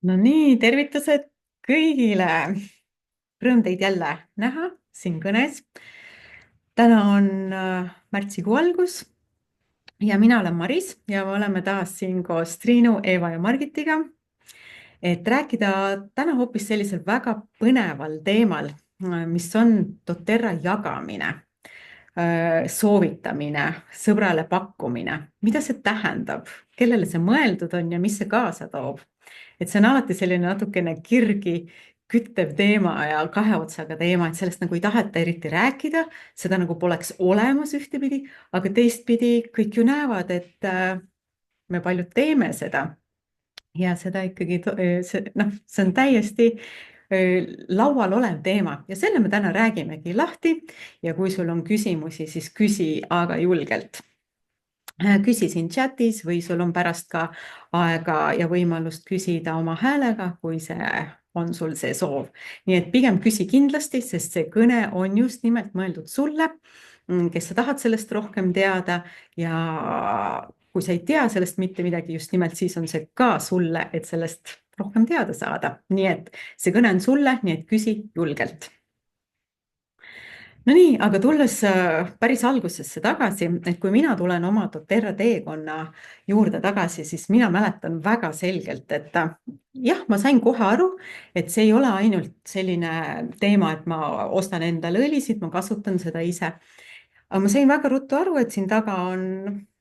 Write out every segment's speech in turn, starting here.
No nii, tervitused kõigile. Rõõm teid jälle näha siin kõnes. Täna on märtsikuu algus ja mina olen Maris ja me oleme taas siin koos Triinu, Eeva ja Margitiga, et rääkida täna hoopis sellisel väga põneval teemal, mis on doTERRA jagamine, soovitamine, sõbrale pakkumine. Mida see tähendab, kellele see mõeldud on ja mis see kaasa toob? Et see on alati selline natukene kirgi küttev teema ja kahe otsaga teema, et sellest nagu ei taheta eriti rääkida, seda nagu poleks olemas ühtepidi, aga teistpidi kõik ju näevad, et me paljud teeme seda. Ja seda ikkagi, see on täiesti laual olev teema ja selle me täna räägimegi lahti ja kui sul on küsimusi, siis küsi, aga julgelt. Küsi siin chatis või sul on pärast ka aega ja võimalust küsida oma häälega, kui see on sul see soov. Nii et pigem küsi kindlasti, sest see kõne on just nimelt mõeldud sulle, kes sa tahad sellest rohkem teada ja kui sa ei tea sellest mitte midagi, just nimelt siis on see ka sulle, et sellest rohkem teada saada. Nii et see kõne on sulle, nii et küsi julgelt. No nii, aga tulles päris algusesse tagasi, et kui mina tulen oma doTERRA teekonna juurde tagasi, siis mina mäletan väga selgelt, et jah, ma sain kohe aru, et see ei ole ainult selline teema, et ma ostan endale õlisid, ma kasutan seda ise. Aga ma sain väga ruttu aru, et siin taga on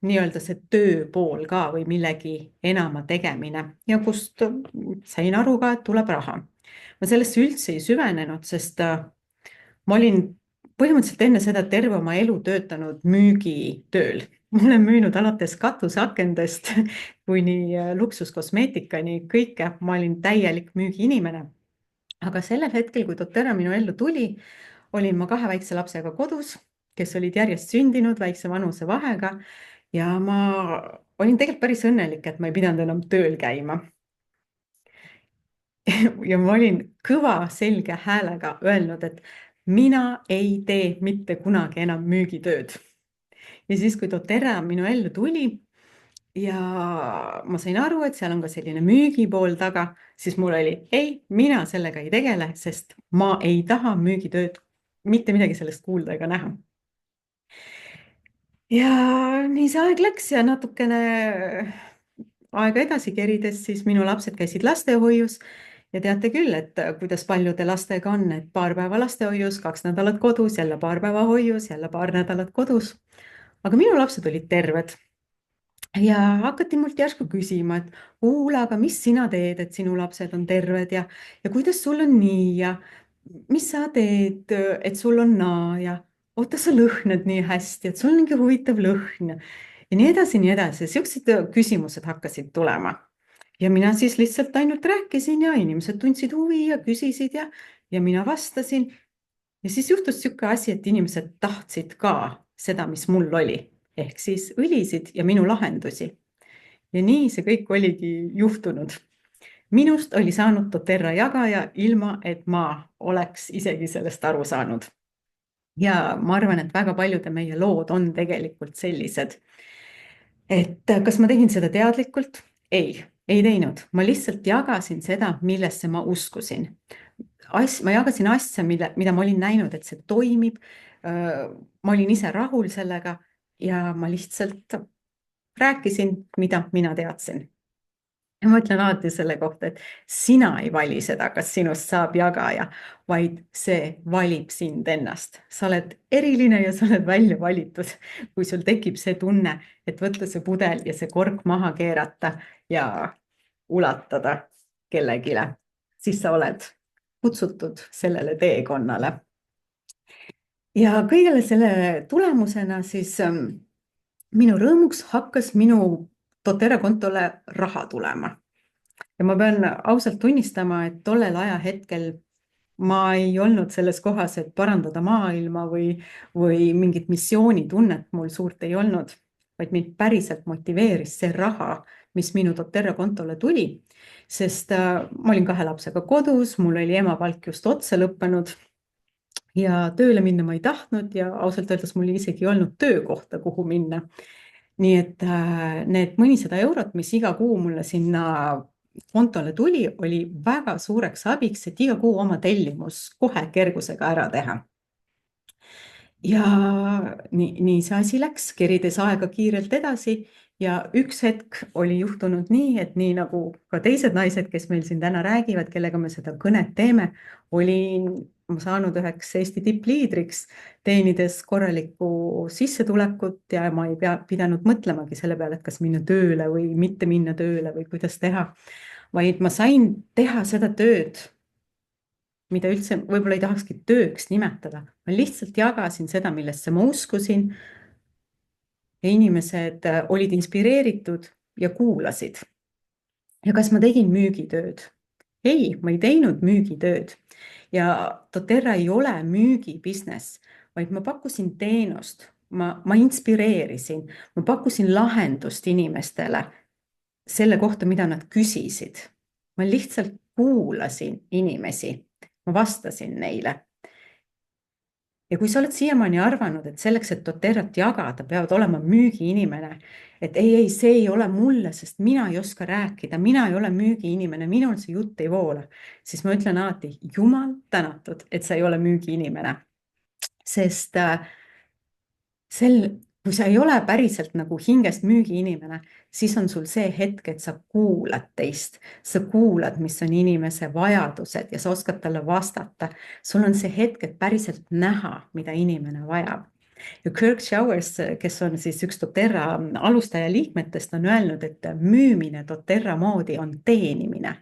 nii-öelda see tööpool ka või millegi enama tegemine ja kust sain aru ka, et tuleb raha. Ma sellesse üldse ei süvenenud, sest ma olin põhimõtteliselt enne seda terve oma elu töötanud müügitööl. Ma olen müünud alates katusakendest kuni luksuskosmeetikani kõike. Ma olin täielik müügiinimene. Aga sellel hetkel, kui doTERRA minu ellu tuli, olin ma 2 väikse lapsega kodus, kes olid järjest sündinud väikse vanuse vahega ja ma olin tegelikult päris õnnelik, et ma ei pidanud enam tööl käima. Ja ma olin kõva selge häälega öelnud, et mina ei tee mitte kunagi enam müügitööd. Ja siis, kui doTERRA minu ellu tuli ja ma sain aru, et seal on ka selline müügipool taga, siis mul oli, ei, mina sellega ei tegele, sest ma ei taha müügitööd, mitte midagi sellest kuulda ega näha. Ja nii see aeg läks ja natukene aega edasi kerides, siis minu lapsed käisid lastehoius ja teate küll, et kuidas paljude lastega on, et paar päeva lastehoius, 2 nädalat kodus, jälle paar päeva hoius, jälle paar nädalat kodus. Aga minu lapsed olid terved ja hakati mult järsku küsima, et kuule, aga mis sina teed, et sinu lapsed on terved ja kuidas sul on nii ja mis sa teed, et sul on naa ja oota, sa lõhnad nii hästi, et sul on mingi huvitav lõhn ja nii edasi, nii edasi. Siuksed küsimused hakkasid tulema. Ja mina siis lihtsalt ainult rääkisin ja inimesed tundsid huvi ja küsisid ja mina vastasin. Ja siis juhtus siuke asi, et inimesed tahtsid ka seda, mis mul oli, ehk siis õlisid ja minu lahendusi. Ja nii see kõik oligi juhtunud. Minust oli saanud doTERRA jagaja ilma, et ma oleks isegi sellest aru saanud. Ja ma arvan, et väga paljude meie lood on tegelikult sellised. Et kas ma tegin seda teadlikult? Ei teinud. Ma lihtsalt jagasin seda, millesse ma uskusin. Ma jagasin asja, mida ma olin näinud, et see toimib. Ma olin ise rahul sellega ja ma lihtsalt rääkisin, mida mina teadsin. Ja ma ütlen alati selle kohta, et sina ei vali seda, kas sinust saab jagaja, vaid see valib sind ennast. Sa oled eriline ja sa oled välja valitud, kui sul tekib see tunne, et võtta see pudel ja see kork maha keerata ja ulatada kellegile. Siis sa oled kutsutud sellele teekonnale. Ja kõigele selle tulemusena siis minu rõõmuks hakkas minu doTERRA kontole raha tulema. Ja ma pean ausalt tunnistama, et tollel ajahetkel ma ei olnud selles kohas, et parandada maailma või mingit missioonitunnet mul suurt ei olnud, vaid mind päriselt motiveeris see raha, mis minu doTERRA kontole tuli, sest ma olin 2 lapsega kodus, mul oli emapalk just otsa lõppenud ja tööle minna ma ei tahtnud ja ausalt öeldes mul isegi ei olnud töökohta, kuhu minna. Nii et need mõnisada eurot, mis iga kuu mulle sinna kontole tuli, oli väga suureks abiks, et iga kuu oma tellimus kohe kergusega ära teha. Ja nii see asi läks, kerides aega kiirelt edasi ja üks hetk oli juhtunud nii, et nii nagu ka teised naised, kes meil siin täna räägivad, kellega me seda kõnet teeme, olin ma saanud üheks Eesti tippliidriks, teenides korralikku sissetulekut ja ma ei pidanud mõtlemagi selle peale, et kas minna tööle või mitte minna tööle või kuidas teha, vaid ma sain teha seda tööd, mida üldse võib-olla ei tahakski tööks nimetada. Ma lihtsalt jagasin seda, millesse ma uskusin ja inimesed olid inspireeritud ja kuulasid. Ja kas ma tegin müügitööd? Ei, ma ei teinud müügitööd. Ja doTERRA ei ole müügibusiness, vaid ma pakkusin teenust, ma inspireerisin, ma pakkusin lahendust inimestele selle kohta, mida nad küsisid. Ma lihtsalt kuulasin inimesi, ma vastasin neile. Ja kui sa oled siiamaani arvanud, et selleks, et doTERRAt jagada, peavad olema müügiinimene, et ei, see ei ole mulle, sest mina ei oska rääkida, mina ei ole müügiinimene, minul see jutt ei voola, siis ma ütlen alati, jumal tänatud, et sa ei ole müügiinimene. Sest kui sa ei ole päriselt nagu hingest müügiinimene, siis on sul see hetk, et sa kuulad teist, sa kuulad, mis on inimese vajadused ja sa oskad talle vastata. Sul on see hetk, et päriselt näha, mida inimene vajab. Ja Kirk Showers, kes on siis üks doTERRA alustaja liikmetest, on öelnud, et müümine doTERRA moodi on teenimine.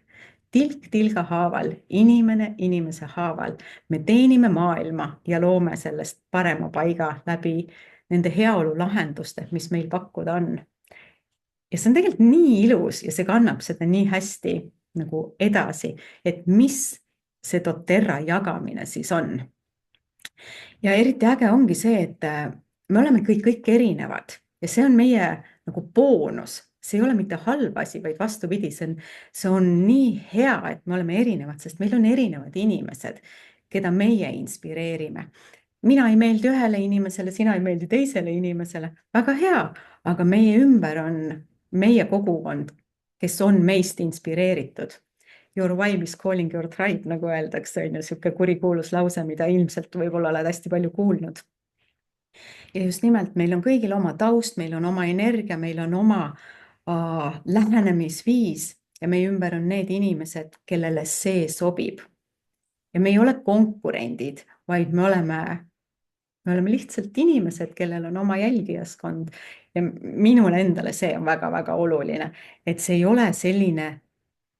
Tilk tilga haaval, inimene inimese haaval. Me teenime maailma ja loome sellest parema paiga läbi nende heaolu lahenduste, mis meil pakkuda on. Ja see on tegelikult nii ilus ja see kannab seda nii hästi nagu edasi, et mis see doTERRA jagamine siis on. Ja eriti äge ongi see, et me oleme kõik erinevad ja see on meie nagu boonus. See ei ole mitte halb asi, vaid vastupidi, see on nii hea, et me oleme erinevad, sest meil on erinevad inimesed, keda meie inspireerime. Mina ei meeldi ühele inimesele, sina ei meeldi teisele inimesele, väga hea, aga meie ümber on meie kogukond, kes on meist inspireeritud. Your vibe is calling your tribe, nagu öeldakse, on ju siuke kurikuulus lause, mida ilmselt võib-olla oled hästi palju kuulnud. Ja just nimelt, meil on kõigil oma taust, meil on oma energia, meil on oma lähenemisviis ja meie ümber on need inimesed, kellele see sobib. Ja me ei ole konkurendid, vaid me oleme lihtsalt inimesed, kellel on oma jälgijaskond ja minule endale see on väga-väga oluline, et see ei ole selline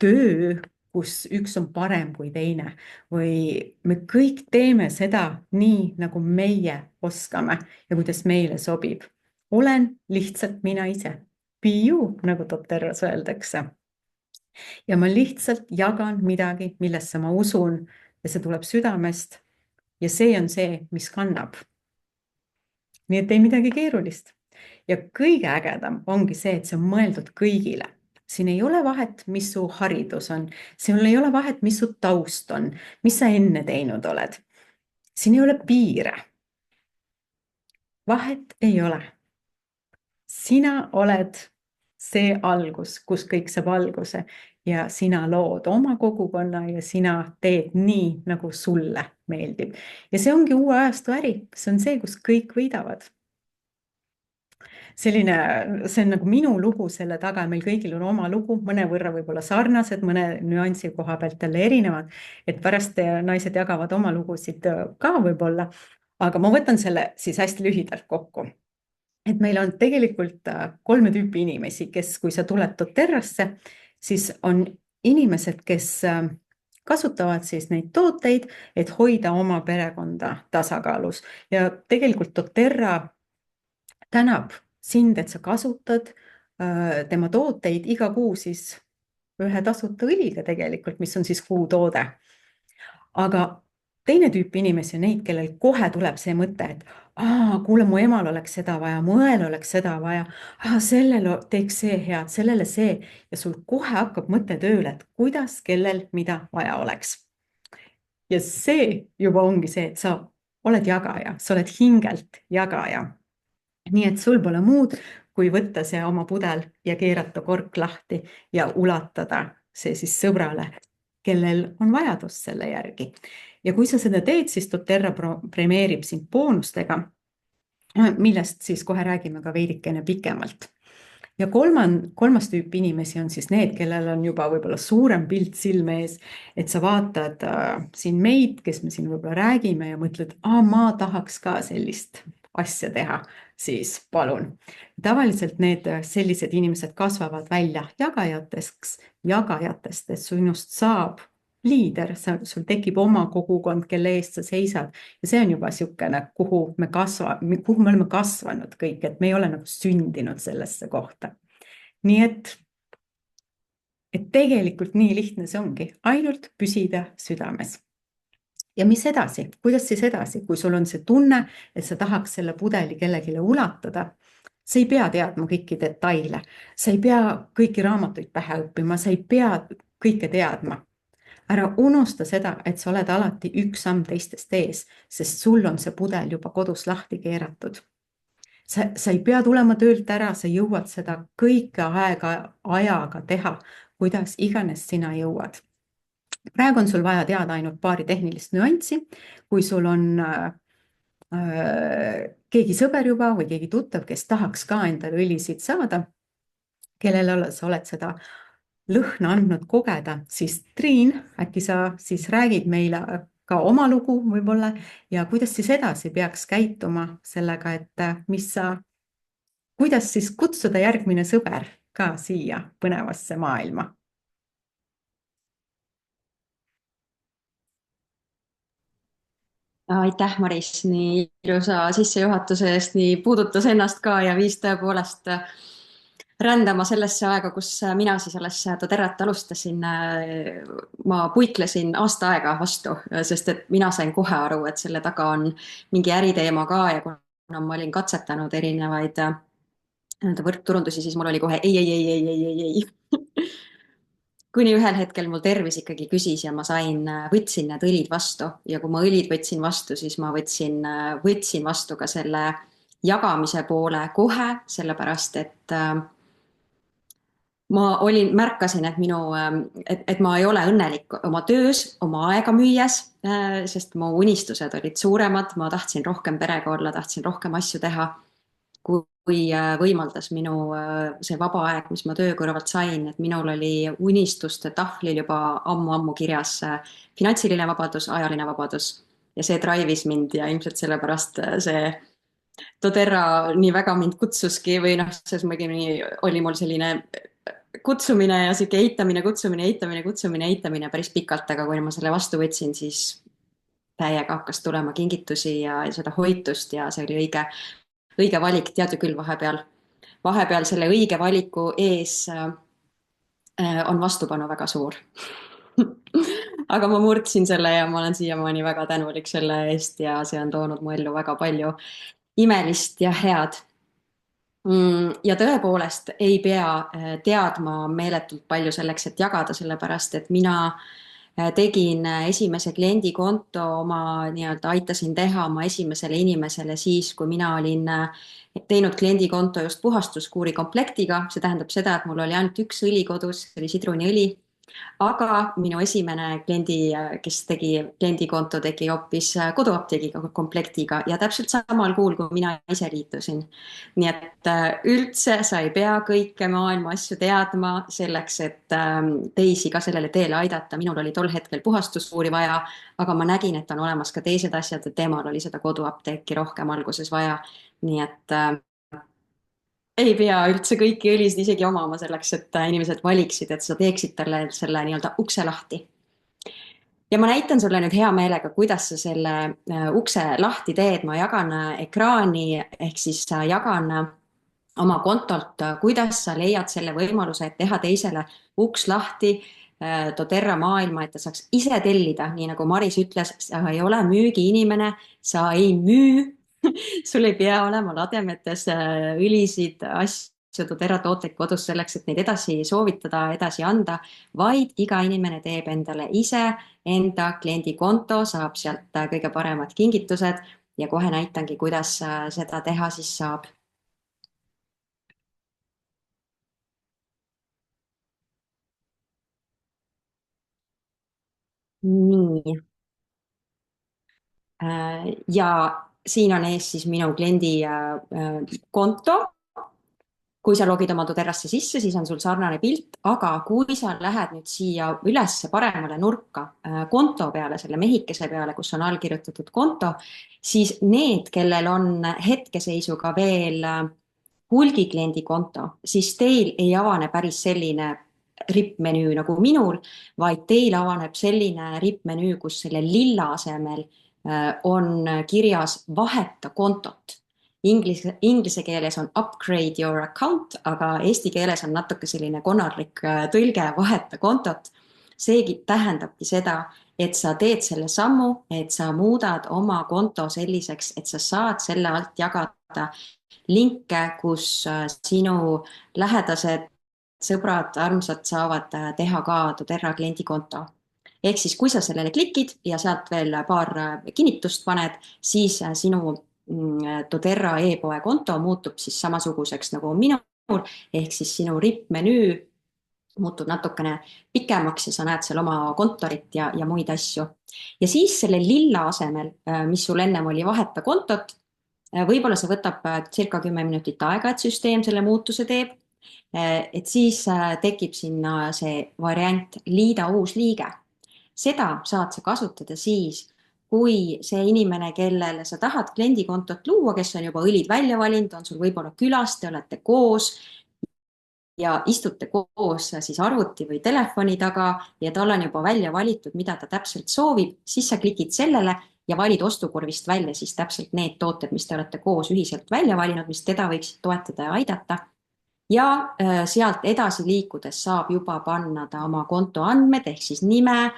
töö, kus üks on parem kui teine või me kõik teeme seda nii, nagu meie oskame ja kuidas meile sobib. Olen lihtsalt mina ise. Be you, nagu doTERRAs öeldakse. Ja ma lihtsalt jagan midagi, millesse ma usun ja see tuleb südamest ja see on see, mis kannab. Nii et ei midagi keerulist. Ja kõige ägedam ongi see, et see on mõeldud kõigile. Siin ei ole vahet, mis su haridus on. Siin ei ole vahet, mis su taust on, mis sa enne teinud oled. Siin ei ole piire. Vahet ei ole. Sina oled see algus, kus kõik saab alguse ja sina lood oma kogukonna ja sina teed nii, nagu sulle meeldib. Ja see ongi uue ajastu äri. See on see, kus kõik võidavad. See on nagu minu lugu selle taga, meil kõigil on oma lugu, mõne võrra võib-olla sarnased, mõne nüansi koha pealt jälle erinevad, et pärast naised jagavad oma lugusid ka võib-olla, aga ma võtan selle siis hästi lühidalt kokku. Et meil on tegelikult 3 tüüpi inimesi, kes, kui sa tuled doTERRAsse, siis on inimesed, kes kasutavad siis neid tooteid, et hoida oma perekonda tasakaalus ja tegelikult doTERRA tänab sind, et sa kasutad tema tooteid iga kuu siis ühe tasuta õliga tegelikult, mis on siis kuutoode. Aga teine tüüp inimesi on neid, kellel kohe tuleb see mõte, et kuule, mu emal oleks seda vaja, mu õel oleks seda vaja, sellele teeks see head, sellele see ja sul kohe hakkab mõte tööle, et kuidas, kellel, mida vaja oleks. Ja see juba ongi see, et sa oled jagaja, sa oled hingelt jagaja. Nii et sul pole muud, kui võtta see oma pudel ja keerata kork lahti ja ulatada see siis sõbrale, kellel on vajadus selle järgi. ja kui sa seda teed, siis doTERRA premeerib sind boonustega, millest siis kohe räägime ka veidikene pikemalt. Ja kolmas tüüp inimesi on siis need, kellel on juba võib-olla suurem pilt silme ees, et sa vaatad siin meid, kes me siin võib-olla räägime ja mõtled, ma tahaks ka sellist asja teha, siis palun. Tavaliselt need sellised inimesed kasvavad välja jagajatest, et sinust saab liider, sul tekib oma kogukond, kelle eest sa seisad ja see on juba niisugune, kuhu me oleme kasvanud kõik, et me ei ole nagu sündinud sellesse kohta. Nii et tegelikult nii lihtne see ongi, ainult püsida südames. Ja mis edasi, kuidas siis edasi, kui sul on see tunne, et sa tahaks selle pudeli kellelegi ulatada, sa ei pea teadma kõiki detaile, sa ei pea kõiki raamatuid pähe õppima, sa ei pea kõike teadma. Ära unusta seda, et sa oled alati üks samm teistest ees, sest sul on see pudel juba kodus lahti keeratud. Sa ei pea tulema töölt ära, sa jõuad seda kõike ajaga teha, kuidas iganes sina jõuad. Praegu on sul vaja teada ainult paari tehnilist nüanssi, kui sul on keegi sõber juba või keegi tuttav, kes tahaks ka endale õlisid saada, kellele sa oled seda lõhna andnud kogeda, siis Triin, äkki sa siis räägid meile ka oma lugu võib-olla ja kuidas siis edasi peaks käituma sellega, et kuidas siis kutsuda järgmine sõber ka siia põnevasse maailma? Aitäh, Maris, nii ilusa sissejuhatuse eest, nii puudutas ennast ka ja viis tõepoolest rändama sellesse aega, kus mina siis alles doTERRat alustasin. Ma puiklesin aasta aega vastu, sest et mina sain kohe aru, et selle taga on mingi äriteema ka ja kuna ma olin katsetanud erinevaid võrkturundusi, siis mul oli kohe ei. Kuni ühel hetkel mul tervis ikkagi küsis ja ma võtsin need õlid vastu ja kui ma õlid võtsin vastu, siis ma võtsin vastu ka selle jagamise poole kohe, sellepärast et märkasin, et ma ei ole õnnelik oma töös, oma aega müües, sest mu unistused olid suuremad, ma tahtsin rohkem perega olla, tahtsin rohkem asju teha, kui võimaldas minu see vaba aeg, mis ma töö kõrvalt sain, et minul oli unistuste tahvlil juba ammu-ammu kirjas finantsiline vabadus, ajaline vabadus ja see drive'is mind ja ilmselt sellepärast see doTERRA nii väga mind kutsuski või noh, selles mõttes oli mul selline kutsumine ja sihuke eitamine, kutsumine päris pikalt, aga kui ma selle vastu võtsin, siis täiega hakkas tulema kingitusi ja seda hoitust ja see oli õige valik, tead ju küll, vahepeal selle õige valiku ees on vastupanu väga suur aga ma murdsin selle ja ma olen siiamaani väga tänulik selle eest ja see on toonud mu ellu väga palju imelist ja head. Ja tõepoolest ei pea teadma meeletult palju selleks, et jagada, sellepärast et mina tegin esimese kliendikonto aitasin teha oma esimesele inimesele siis, kui mina olin teinud kliendikonto just puhastuskuuri komplektiga. See tähendab seda, et mul oli ainult üks õli kodus, see oli sidruniõli. Aga minu esimene kes tegi kliendikonto, tegi hoopis koduapteegiga komplektiga ja täpselt samal kuul, kui mina ise liitusin. Nii et üldse sa ei pea kõike maailma asju teadma selleks, et teisi ka sellele teele aidata. Minul oli tol hetkel puhastuskuuri vaja, aga ma nägin, et on olemas ka teised asjad, et temal oli seda koduapteeki rohkem alguses vaja. Nii et ei pea üldse kõiki õlisid isegi omama selleks, et inimesed valiksid, et sa teeksid talle selle nii-öelda ukse lahti. Ja ma näitan sulle nüüd hea meelega, kuidas sa selle ukse lahti teed. Ma jagan ekraani ehk siis jagan oma kontolt, kuidas sa leiad selle võimaluse, et teha teisele uks lahti doTERRA maailma, et ta saaks ise tellida, nii nagu Maris ütles, sa ei ole müügiinimene, sa ei müü. Sul ei pea olema lademetes õlisid, asju, doTERRA tooteid kodus selleks, et neid edasi soovitada, edasi anda, vaid iga inimene teeb endale ise enda kliendikonto, saab sealt kõige paremad kingitused ja kohe näitangi, kuidas seda teha siis saab. nii, ja siin on ees siis minu kliendi konto. Kui sa logid oma Doterrasse sisse, siis on sul sarnane pilt, aga kui sa lähed nüüd siia ülesse paremale nurka konto peale, selle mehikese peale, kus on all kirjutatud konto, siis need, kellel on hetkeseisuga veel hulgikliendi konto, siis teil ei avane päris selline rippmenüü nagu minul, vaid teil avaneb selline rippmenüü, kus selle lilla asemel on kirjas vaheta kontot. Inglise keeles on upgrade your account, aga eesti keeles on natuke selline konarlik tõlge vaheta kontot. See tähendabki seda, et sa teed selle sammu, et sa muudad oma konto selliseks, et sa saad selle alt jagada linke, kus sinu lähedased, sõbrad, armsad saavad teha ka doTERRA kliendikonto. Ehk siis, kui sa sellele klikid ja sealt veel paar kinnitust paned, siis sinu doTERRA e-poe konto muutub siis samasuguseks nagu minul, ehk siis sinu rippmenüü muutub natukene pikemaks ja sa näed seal oma kontorit ja muid asju. Ja siis selle lilla asemel, mis sul ennem oli vaheta kontot, võib-olla see võtab circa 10 minutit aega, et süsteem selle muutuse teeb. Et siis tekib sinna see variant liida uus liige. Seda saad sa kasutada siis, kui see inimene, kellele sa tahad kliendikontot luua, kes on juba õlid välja valinud, on sul võib-olla külas, te olete koos ja istute koos siis arvuti või telefoni taga ja tal on juba välja valitud, mida ta täpselt soovib, siis sa klikid sellele ja valid ostukorvist välja siis täpselt need tooted, mis te olete koos ühiselt välja valinud, mis teda võiksid toetada ja aidata. Ja sealt edasi liikudes saab juba panna ta oma konto andmed ehk siis nime,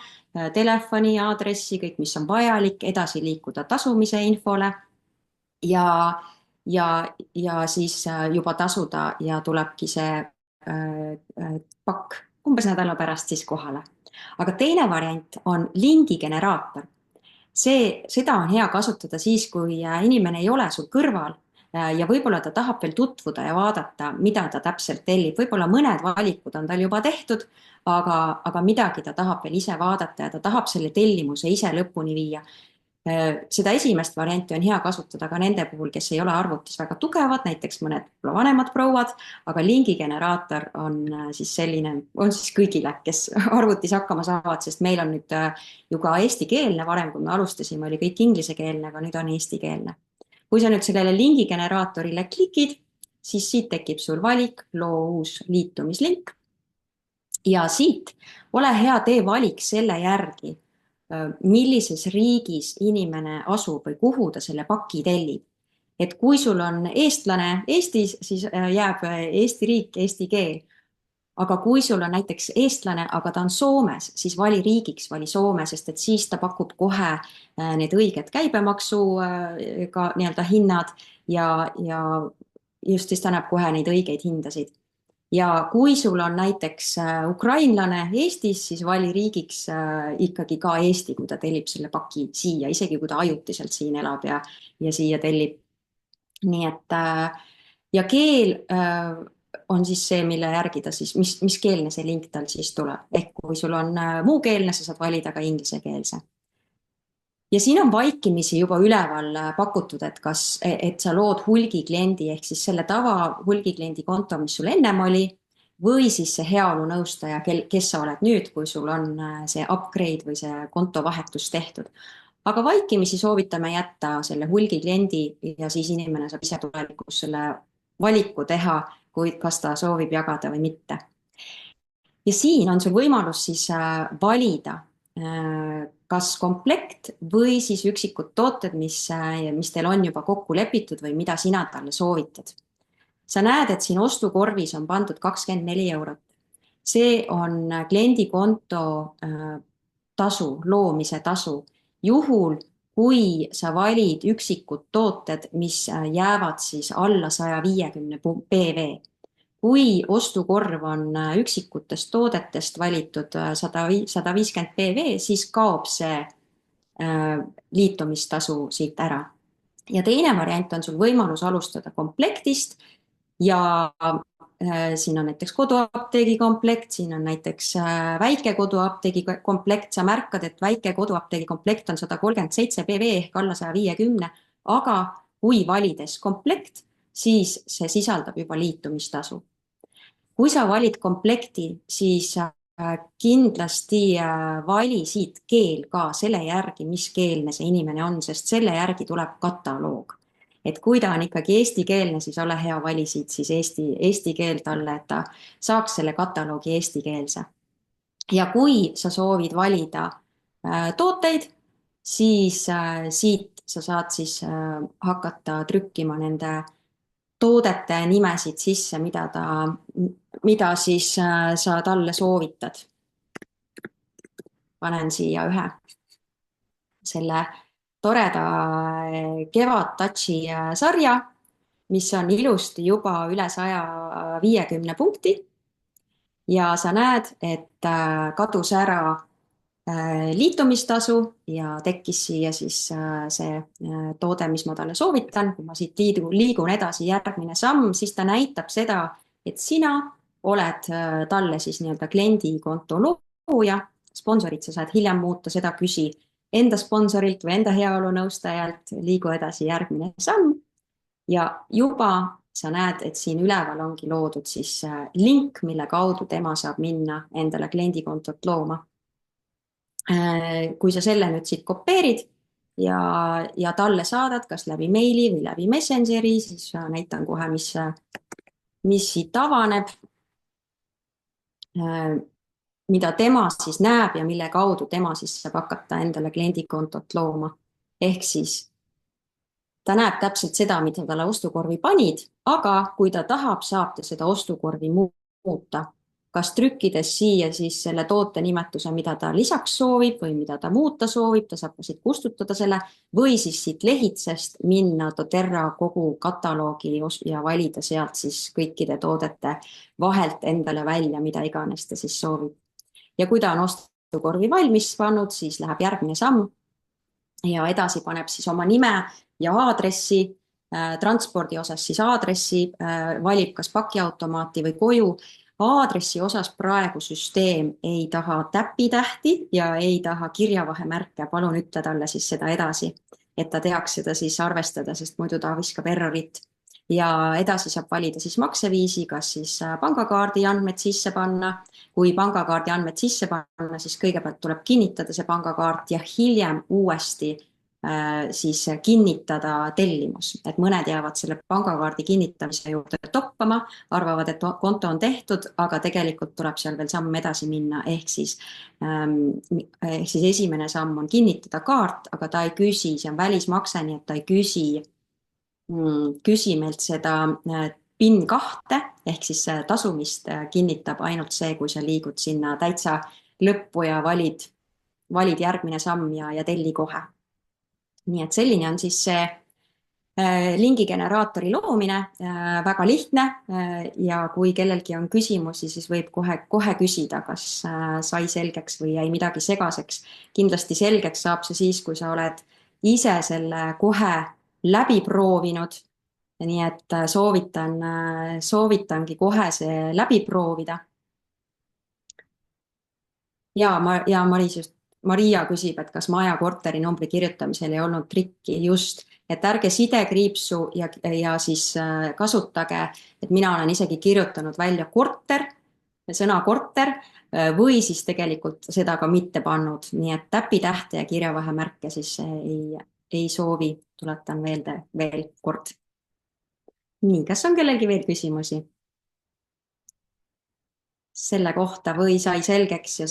telefoni, aadressi, kõik, mis on vajalik, edasi liikuda tasumise infole ja siis juba tasuda ja tulebki see pakk umbes nädala pärast siis kohale. Aga teine variant on lingigeneraator. Seda on hea kasutada siis, kui inimene ei ole sul kõrval ja võib-olla ta tahab veel tutvuda ja vaadata, mida ta täpselt tellib. Võib-olla mõned valikud on tal juba tehtud, aga midagi ta tahab veel ise vaadata ja ta tahab selle tellimuse ise lõpuni viia. Seda esimest varianti on hea kasutada ka nende puhul, kes ei ole arvutis väga tugevad, näiteks mõned vanemad prouad, aga lingigeneraator on siis selline, on siis kõigile, kes arvutis hakkama saavad, sest meil on nüüd ju ka eestikeelne, varem kui me alustasime, oli kõik inglisekeelne, aga nüüd on eestikeelne. Kui sa nüüd sellele lingigeneraatorile klikid, siis siit tekib sul valik, loo uus liitumislink. Ja siit ole hea, tee valik selle järgi, millises riigis inimene asub või kuhu ta selle paki tellib. Et kui sul on eestlane Eestis, siis jääb Eesti riik, eesti keel. Aga kui sul on näiteks eestlane, aga ta on Soomes, siis vali riigiks, vali Soome, sest et siis ta pakub kohe need õiged käibemaksuga nii-öelda hinnad ja just siis ta näeb kohe neid õigeid hindasid. Ja kui sul on näiteks ukrainlane Eestis, siis vali riigiks ikkagi ka Eesti, kui ta tellib selle paki siia, isegi kui ta ajutiselt siin elab ja siia tellib. Nii et ja keel on siis see, mille järgi ta siis, mis keelne see link tal siis tuleb. Ehk kui sul on muukeelne, sa saad valida ka inglisekeelse. Ja siin on vaikimisi juba üleval pakutud, et sa lood hulgikliendi ehk siis selle tava hulgikliendi konto, mis sul ennem oli, või siis see heaolunõustaja, kes sa oled nüüd, kui sul on see upgrade või see konto vahetus tehtud. Aga vaikimisi soovitame jätta selle hulgikliendi ja siis inimene saab ise tulevikus selle valiku teha, kas ta soovib jagada või mitte. Ja siin on sul võimalus siis valida kas komplekt või siis üksikud tooted, mis teil on juba kokku lepitud või mida sina talle soovitad. Sa näed, et siin ostukorvis on pandud 24 eurot. See on kliendikonto tasu, loomise tasu. Juhul, kui sa valid üksikud tooted, mis jäävad siis alla 150 PV. Kui ostukorv on üksikutest toodetest valitud 150 PV, siis kaob see liitumistasu siit ära. Ja teine variant on sul võimalus alustada komplektist ja siin on näiteks koduapteegi komplekt, siin on näiteks väike koduapteegi komplekt, sa märkad, et väike koduapteegi komplekt on 137 PV ehk alla 150, aga kui valides komplekt, siis see sisaldab juba liitumistasu. Kui sa valid komplekti, siis kindlasti vali siit keel ka selle järgi, mis keelne see inimene on, sest selle järgi tuleb kataloog. Et kui ta on ikkagi eestikeelne, siis ole hea, vali siit siis eesti keel talle, et ta saaks selle kataloogi eestikeelse. Ja kui sa soovid valida tooteid, siis siit sa saad siis hakata trükkima nende toodete nimesid sisse, mida siis sa talle soovitad. Panen siia ühe selle toreda Kevad-Touchi sarja, mis on ilusti juba üle 150 punkti. Ja sa näed, et kadus ära liitumistasu ja tekkis siia siis see toode, mis ma talle soovitan. Kui ma siit liigun edasi, järgmine samm, siis ta näitab seda, et sina oled talle siis nii-öelda kliendikonto looja. Sponsorit sa saad hiljem muuta, seda küsi enda sponsorilt või enda heaolunõustajalt, liigu edasi, järgmine samm. Ja juba sa näed, et siin üleval ongi loodud siis link, mille kaudu tema saab minna endale kliendikontot looma. Kui sa selle nüüd siit kopeerid ja talle saadad, kas läbi meili või läbi Messengeri, siis näitan kohe, mis siit avaneb, mida tema siis näeb ja mille kaudu tema siis saab hakata endale kliendikontot looma. Ehk siis ta näeb täpselt seda, mida talle ostukorvi panid, aga kui ta tahab, saab ta seda ostukorvi muuta. Kas trükkides siia siis selle toote nimetuse, mida ta lisaks soovib või mida ta muuta soovib, ta saab siit kustutada selle, või siis siit lehitsest minna doTERRA kogu kataloogi ja valida sealt siis kõikide toodete vahelt endale välja, mida iganes ta siis soovib. Ja kui ta on ostukorvi valmis pannud, siis läheb järgmine samm ja edasi paneb siis oma nime ja aadressi, transpordi osas siis aadressi, valib kas pakiautomaati või koju. Aadressi osas praegu süsteem ei taha täpitähti ja ei taha kirjavahemärke. Palun ütle talle siis seda edasi, et ta teaks seda siis arvestada, sest muidu ta viskab errorit. Ja edasi saab valida siis makseviisi, kas siis pangakaardi andmed sisse panna. Kui pangakaardi andmed sisse panna, siis kõigepealt tuleb kinnitada see pangakaart ja hiljem uuesti siis kinnitada tellimus, et mõned jäävad selle pangakaardi kinnitamise juurde toppama, arvavad, et konto on tehtud, aga tegelikult tuleb seal veel samm edasi minna, ehk siis esimene samm on kinnitada kaart, aga ta ei küsi, see on välismakse, nii et ta ei küsi meilt seda PIN 2 ehk siis tasumist kinnitab ainult see, kui sa liigud sinna täitsa lõppu ja valid järgmine samm ja telli kohe. Nii et selline on siis see lingigeneraatori loomine, väga lihtne ja kui kellelgi on küsimusi, siis võib kohe küsida, kas sai selgeks või jäi midagi segaseks. Kindlasti selgeks saab see siis, kui sa oled ise selle kohe läbi proovinud. Nii et soovitangi kohe see läbi proovida. Ja Maria küsib, et kas maja korteri numbri kirjutamisel ei olnud trikki, just, et ärge sidekriipsu ja siis kasutage, et mina olen isegi kirjutanud välja korter, sõna korter, või siis tegelikult seda ka mitte pannud, nii et täpitähte ja kirjavahemärke siis ei soovi, tuletan veel kord. Nii, kas on kellelgi veel küsimusi selle kohta või sai selgeks ja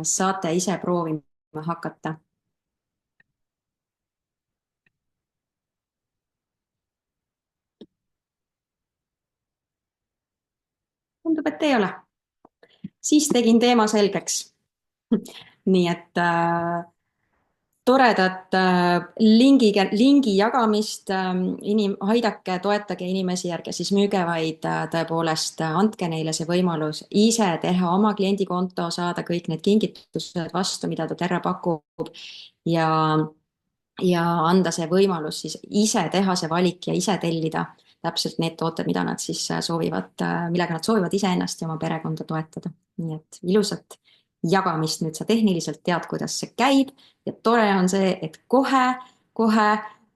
saate ise proovima hakata? Tundub, et ei ole. Siis tegin teema selgeks. Nii et toredat lingi jagamist, aidake, toetage inimesi, ärge siis müüge, vaid tõepoolest andke neile see võimalus ise teha oma kliendikonto, saada kõik need kingitused vastu, mida doTERRA pakub ja anda see võimalus siis ise teha see valik ja ise tellida täpselt need tooted, mida nad siis soovivad, millega nad soovivad iseennast ja oma perekonda toetada. nii et ilusat jagamist, nüüd sa tehniliselt tead, kuidas see käib ja tore on see, et kohe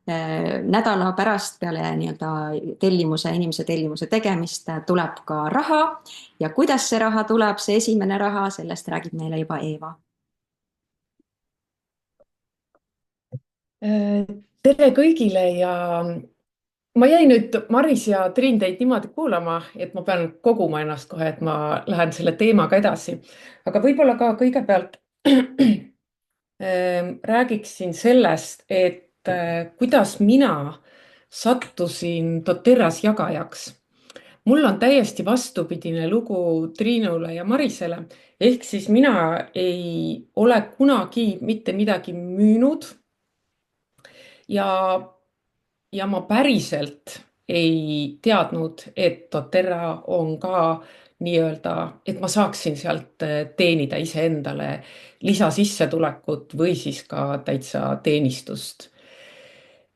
nädala pärast peale nii-öelda inimese tellimuse tegemist tuleb ka raha ja kuidas see raha tuleb, see esimene raha, sellest räägib meile juba Eeva. Tere kõigile ja ma jäin nüüd Maris ja Triin teid niimoodi kuulama, et ma pean koguma ennast kohe, et ma lähen selle teemaga edasi. Aga võib-olla ka kõigepealt räägiksin sellest, et kuidas mina sattusin doTERRAs jagajaks. Mul on täiesti vastupidine lugu Triinule ja Marisele. Ehk siis mina ei ole kunagi mitte midagi müünud ja ma päriselt ei teadnud, et doTERRA on ka nii-öelda, et ma saaksin sealt teenida iseendale lisasissetulekut või siis ka täitsa teenistust.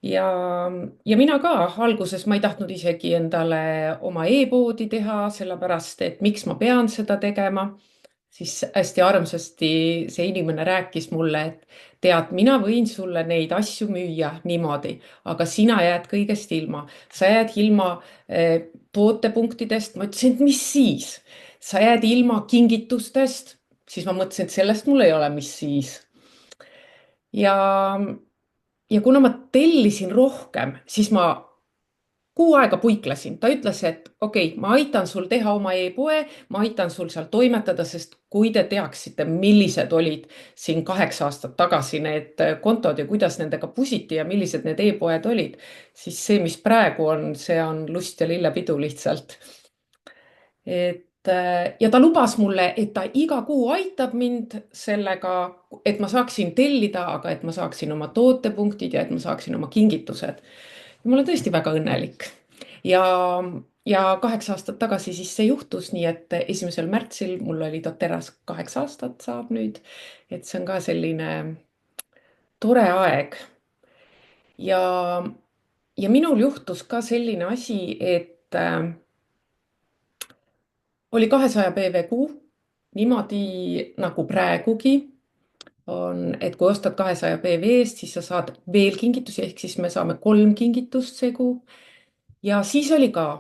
Ja mina ka alguses ma ei tahtnud isegi endale oma e-poodi teha, sellepärast et miks ma pean seda tegema. Siis hästi armsasti see inimene rääkis mulle, et tead, mina võin sulle neid asju müüa niimoodi, aga sina jääd kõigest ilma. Sa jääd ilma tootepunktidest. Ma ütlesin, et mis siis? Sa jääd ilma kingitustest. Siis ma mõtlesin, et sellest mul ei ole, mis siis. Ja kuna ma tellisin rohkem, siis ma kuu aega puiklesin. Ta ütles, et okei, ma aitan sul teha oma e-poe, ma aitan sul seal toimetada, sest kui te teaksite, millised olid siin 8 aastat tagasi need kontod ja kuidas nendega pusiti ja millised need e-poed olid, siis see, mis praegu on, see on lust ja lillepidu lihtsalt. Ja ta lubas mulle, et ta iga kuu aitab mind sellega, et ma saaksin tellida, aga et ma saaksin oma tootepunktid ja et ma saaksin oma kingitused. Ma olen tõesti väga õnnelik. Ja 8 aastat tagasi siis see juhtus, nii et 1. märtsil mul oli doTERRAs 8 aastat saab nüüd. Et see on ka selline tore aeg. Ja minul juhtus ka selline asi, et oli 200 PV kuu, niimoodi nagu praegugi on, et kui ostad 200 PV-st, siis sa saad veel kingitusi, ehk siis me saame 3 kingitust see kuu. Ja siis oli ka.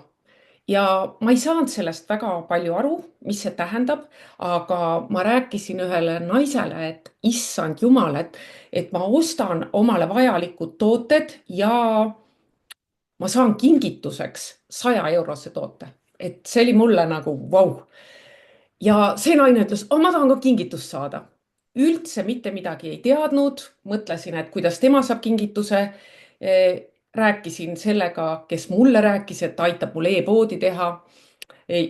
Ja ma ei saanud sellest väga palju aru, mis see tähendab, aga ma rääkisin ühele naisele, et issand jumal, et ma ostan omale vajalikud tooted ja ma saan kingituseks 100-eurose toote. Et see oli mulle nagu vau. Ja see naine ütles, ma tahan ka kingitust saada. Üldse mitte midagi ei teadnud, mõtlesin, et kuidas tema saab kingituse. Rääkisin sellega, kes mulle rääkis, et aitab mul e-poodi teha.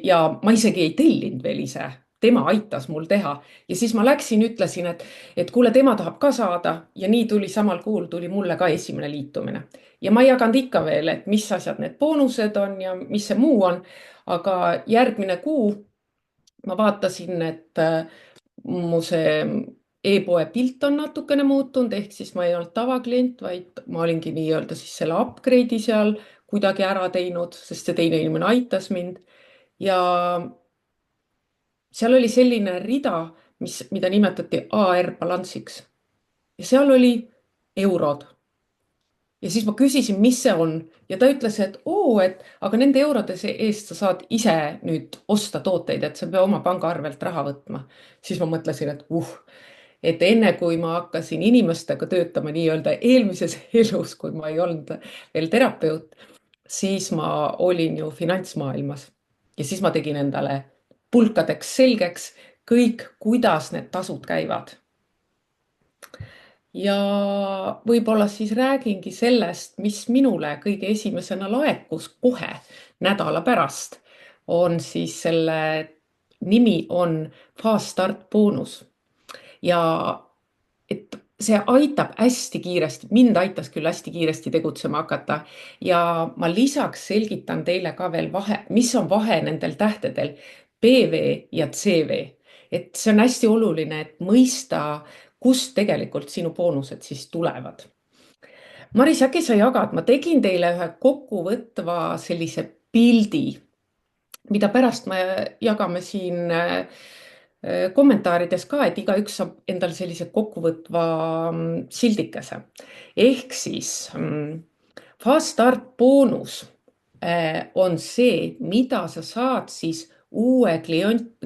Ja ma isegi ei tellinud veel ise. Tema aitas mul teha. Ja siis ma läksin, ütlesin, et kuule, tema tahab ka saada. Ja nii tuli samal kuul tuli mulle ka esimene liitumine. Ja ma ei jaganud ikka veel, et mis asjad need boonused on ja mis see muu on. Aga järgmine kuu ma vaatasin, et mu see e-poe pilt on natukene muutunud, ehk siis ma ei olnud tavaklient, vaid ma olingi nii-öelda siis selle upgrade'i seal kuidagi ära teinud, sest see teine inimene aitas mind. Ja seal oli selline rida, mida nimetati AR balansiks. Ja seal oli eurod. Ja siis ma küsisin, mis see on. Ja ta ütles, et aga nende eurode eest sa saad ise nüüd osta tooteid, et sa pead oma pangaarvelt raha võtma. Siis ma mõtlesin, et enne kui ma hakkasin inimestega töötama nii-öelda eelmises elus, kui ma ei olnud veel terapeut, siis ma olin ju finantsmaailmas. Ja siis ma tegin endale pulkadeks selgeks kõik, kuidas need tasud käivad. Ja võib-olla siis räägingi sellest, mis minule kõige esimesena laekus kohe nädala pärast. On siis selle nimi on Fast Start boonus. Ja et see aitab hästi kiiresti, mind aitas küll hästi kiiresti tegutsema hakata. Ja ma lisaks selgitan teile ka veel mis on vahe nendel tähtedel PV ja CV. Et see on hästi oluline, et mõista, kust tegelikult sinu boonused siis tulevad. Maris, äkki sa jagad, ma tegin teile ühe kokkuvõtva sellise pildi, mida pärast me jagame siin kommentaarides ka, et igaüks saab endale sellise kokkuvõtva sildikese. Ehk siis Fast Start boonus on see, mida sa saad siis uue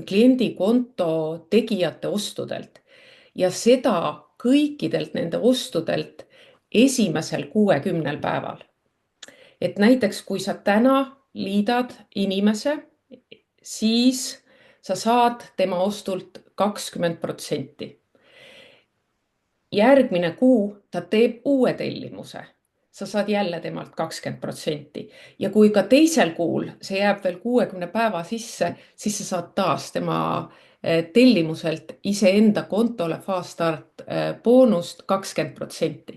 kliendikonto tegijate ostudelt ja seda kõikidelt nende ostudelt esimesel 60 päeval. Et näiteks, kui sa täna liidad inimese, siis sa saad tema ostult 20%. Järgmine kuu ta teeb uue tellimuse. Sa saad jälle temalt 20%. Ja kui ka teisel kuul see jääb veel 60 päeva sisse, siis sa saad taas tema tellimuselt iseenda kontole Fast Start boonust 20%.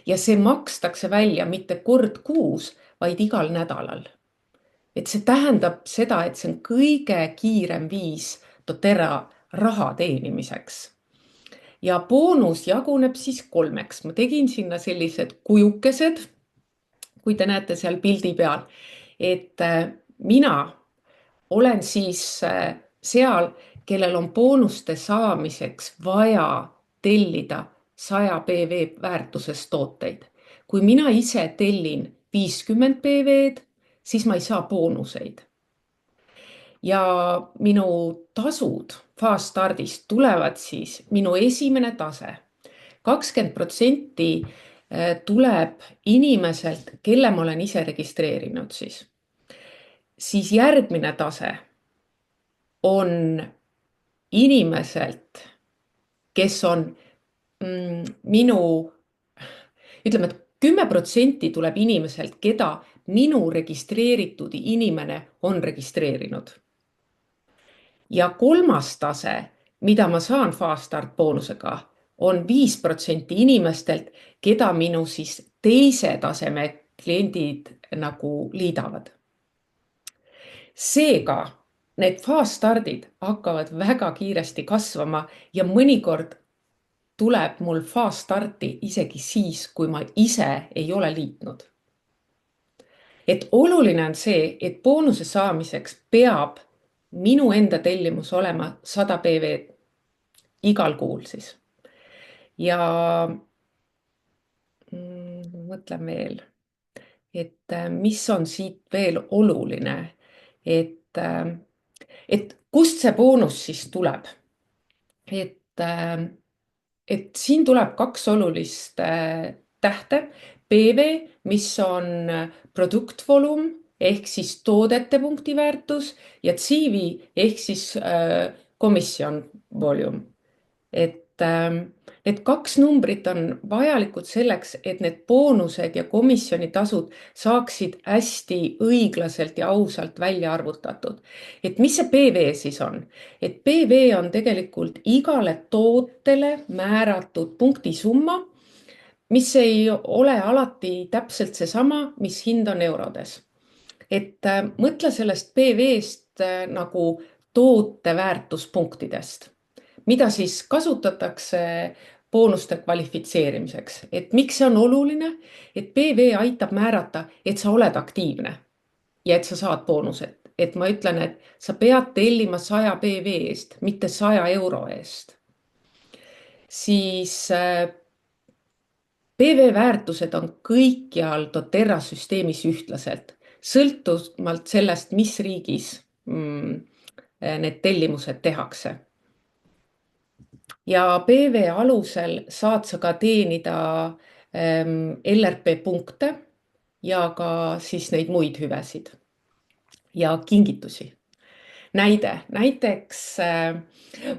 Ja see makstakse välja mitte kord kuus, vaid igal nädalal. Et see tähendab seda, et see on kõige kiirem viis doTERRA raha teenimiseks. Ja boonus jaguneb siis 3. Ma tegin sinna sellised kujukesed, kui te näete seal pildi peal, et mina olen siis seal, kellel on boonuste saamiseks vaja tellida 100 PV väärtuses tooteid. Kui mina ise tellin 50 PV-d, siis ma ei saa boonuseid. Ja minu tasud Fast Startist tulevad siis minu esimene tase. 20% tuleb inimeselt, kelle ma olen ise registreerinud siis. Siis järgmine tase on inimeselt, kes on ütleme, et 10% tuleb inimeselt, keda minu registreeritud inimene on registreerinud. Ja 3. tase, mida ma saan Fast Start boonusega, on 5% inimestelt, keda minu siis teise taseme kliendid nagu liidavad. Seega need Fast Startid hakkavad väga kiiresti kasvama ja mõnikord tuleb mul Fast Starti isegi siis, kui ma ise ei ole liitnud. Et oluline on see, et boonuse saamiseks peab minu enda tellimus olema 100 PV igal kuul siis. Ja mõtlen veel, et mis on siit veel oluline, et kust see boonus siis tuleb. Et siin tuleb 2 olulist tähte. PV, mis on produktvolum ehk siis toodete punktiväärtus ja CV ehk siis komisjon volume. Et need 2 numbrit on vajalikud selleks, et need boonused ja komisjonitasud saaksid hästi õiglaselt ja ausalt välja arvutatud. Et mis see PV siis on? Et PV on tegelikult igale tootele määratud punktisumma, mis ei ole alati täpselt seesama, mis hind on eurodes. Et mõtle sellest PV-st nagu toote väärtuspunktidest, mida siis kasutatakse boonuste kvalifitseerimiseks. Et miks see on oluline? Et PV aitab määrata, et sa oled aktiivne ja et sa saad boonused. Et ma ütlen, et sa pead tellima 100 PV eest, mitte 100 euro eest. Siis PV väärtused on kõikjal doTERRA süsteemis ühtlaselt, sõltuvalt sellest, mis riigis need tellimused tehakse. Ja PV alusel saad sa ka teenida LRP punkte ja ka siis neid muid hüvesid ja kingitusi. Näiteks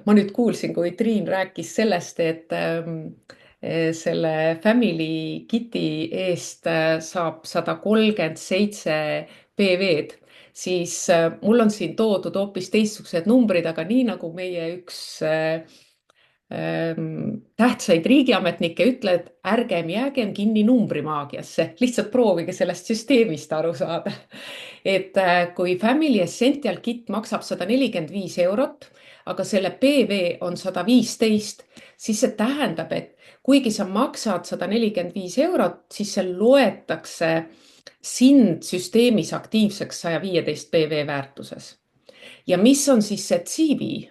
ma nüüd kuulsin, kui Triin rääkis sellest, et selle Family Kiti eest saab 137 PV-d, siis mul on siin toodud hoopis teistsugused numbrid, aga nii nagu meie üks tähtsaid riigiametnikke ütled, ärgem jäägem kinni numbrimaagiasse, lihtsalt proovige sellest süsteemist aru saada. Et kui Family Essential Kit maksab 145 eurot, aga selle PV on 115, siis see tähendab, et kuigi sa maksad 145 eurot, siis see loetakse sind süsteemis aktiivseks 115 PV väärtuses. Ja mis on siis see CV?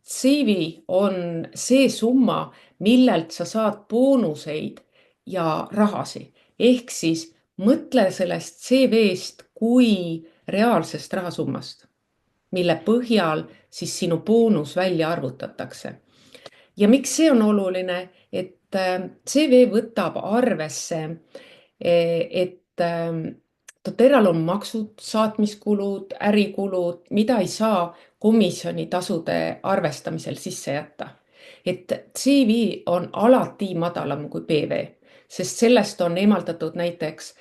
CV on see summa, millelt sa saad boonuseid ja rahasi. Ehk siis mõtle sellest CV-st kui reaalsest rahasummast, mille põhjal siis sinu boonus välja arvutatakse. Ja miks see on oluline, et CV võtab arvesse, et doTERRal on maksud, saatmiskulud, ärikulud, mida ei saa komisjonitasude arvestamisel sisse jätta. Et CV on alati madalam kui PV, sest sellest on eemaldatud näiteks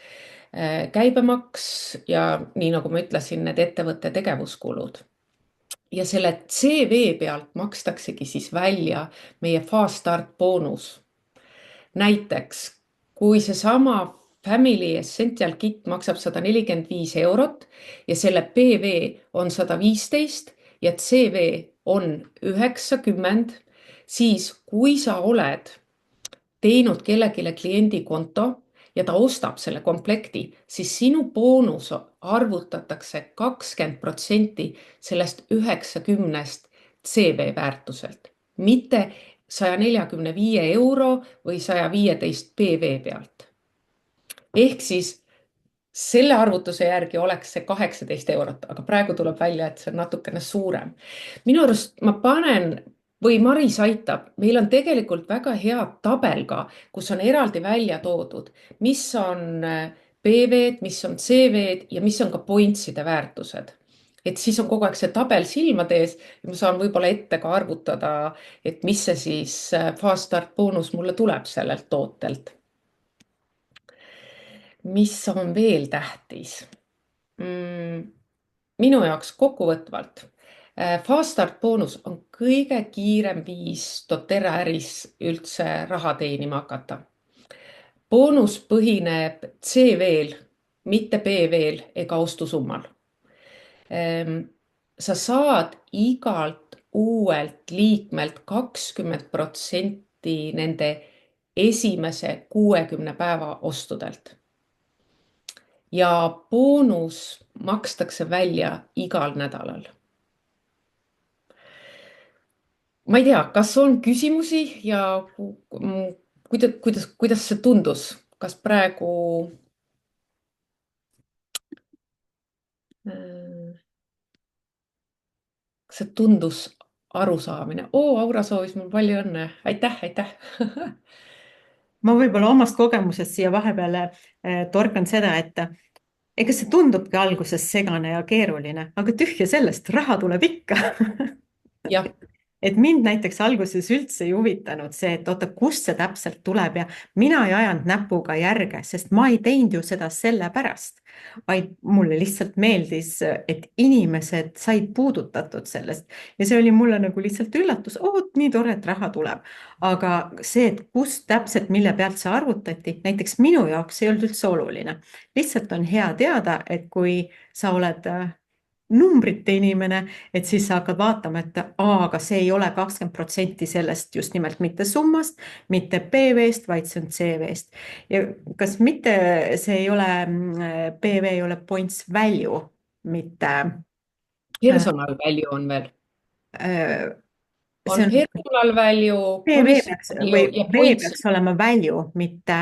käibemaks ja nii nagu ma ütlesin, need ettevõtte tegevuskulud. Ja selle CV pealt makstaksegi siis välja meie Fast Start boonus. Näiteks, kui seesama Family Essential Kit maksab 145 eurot ja selle PV on 115 ja CV on 90, siis kui sa oled teinud kellelegi kliendikonto ja ta ostab selle komplekti, siis sinu boonus arvutatakse 20% sellest 90 CV väärtuselt, mitte 145 euro või 115 PV pealt. Ehk siis selle arvutuse järgi oleks see 18 eurot, aga praegu tuleb välja, et see on natukene suurem. Minu arust ma panen või Maris aitab, meil on tegelikult väga hea tabel ka, kus on eraldi välja toodud, mis on PV-d, mis on CV-d ja mis on ka pointside väärtused. Et siis on kogu aeg see tabel silmade ees ja ma saan võib-olla ette ka arvutada, et mis see siis Fast Start boonus mulle tuleb sellelt tootelt. Mis on veel tähtis? Minu jaoks kokkuvõtvalt. Fast Start boonus on kõige kiirem viis doTERRA äris üldse raha teenima hakata. Boonus põhineb CV-l, mitte PV-l ega ostusummal. Sa saad igalt uuelt liikmelt 20% nende esimese 60 päeva ostudelt. Ja boonus makstakse välja igal nädalal. Ma ei tea, kas on küsimusi ja kuidas see tundus? Kas praegu see tundus arusaamine? Aura soovis mul palju õnne. Aitäh. Ma võib-olla omast kogemusest siia vahepeale torkan seda, et ega see tundubki alguses segane ja keeruline, aga tühja sellest, raha tuleb ikka. Jah. Et mind näiteks alguses üldse ei huvitanud see, et oota, kust see täpselt tuleb ja mina ei ajanud näpuga järge, sest ma ei teinud ju seda sellepärast, vaid mulle lihtsalt meeldis, et inimesed said puudutatud sellest ja see oli mulle nagu lihtsalt üllatus, nii tore, et raha tuleb. Aga see, et kust täpselt, mille pealt see arvutati, näiteks minu jaoks ei olnud üldse oluline. Lihtsalt on hea teada, et kui sa oled numbrite inimene, et siis sa hakkad vaatama, et aga see ei ole 20% sellest just nimelt mitte summast, mitte PV-st, vaid see on CV-st. Ja kas mitte see ei ole, PV ei ole points value, mitte Personal value on veel. On see on personal value, PV ja V peaks olema value, mitte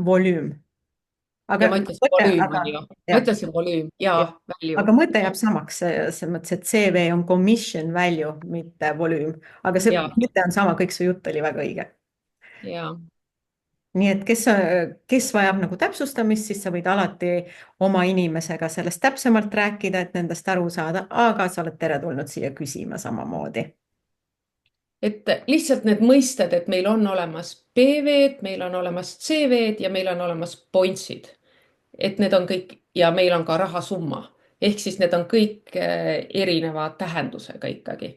volüüm. Ja ma ütlesin volüüm on ju. Ma ütlesin volüüm ja value. Aga mõte jääb samaks, selles mõttes, et CV on commission value, mitte volüüm. Aga see mõte on sama, kõik su jutt oli väga õige. Ja. Nii et kes vajab nagu täpsustamist, siis sa võid alati oma inimesega sellest täpsemalt rääkida, et nendest aru saada, aga sa oled teretulnud siia küsima samamoodi. Et lihtsalt need mõisted, et meil on olemas PV-d, meil on olemas CV-d ja meil on olemas pointsid. Et need on kõik ja meil on ka rahasumma. Ehk siis need on kõik erineva tähendusega ikkagi.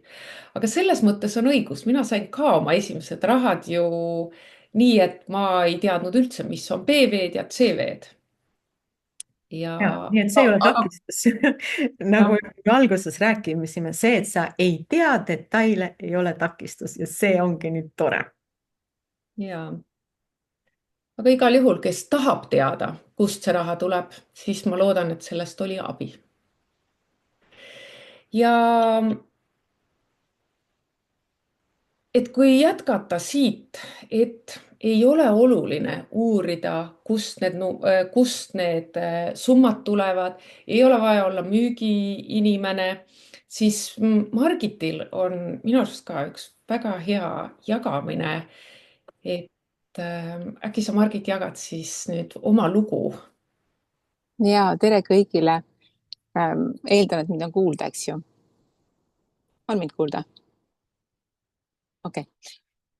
Aga selles mõttes on õigus. Mina sain ka oma esimesed rahad ju nii, et ma ei teadnud üldse, mis on PV-d ja CV-d. ja Ja, nii et see ei ole aga takistus. Nagu jah, me alguses rääkisime, see, et sa ei tea detaile, ei ole takistus ja see ongi nüüd tore. ja aga igal juhul, kes tahab teada, kust see raha tuleb, siis ma loodan, et sellest oli abi. Ja et kui jätkata siit, et ei ole oluline uurida, kust need summad tulevad, ei ole vaja olla müügiinimene, siis Margitil on minu arust ka üks väga hea jagamine. Et äkki sa, Margit, jagad siis nüüd oma lugu? Ja tere kõigile. Eeldan, et mind on kuulda, eks ju. On mind kuulda? Okei.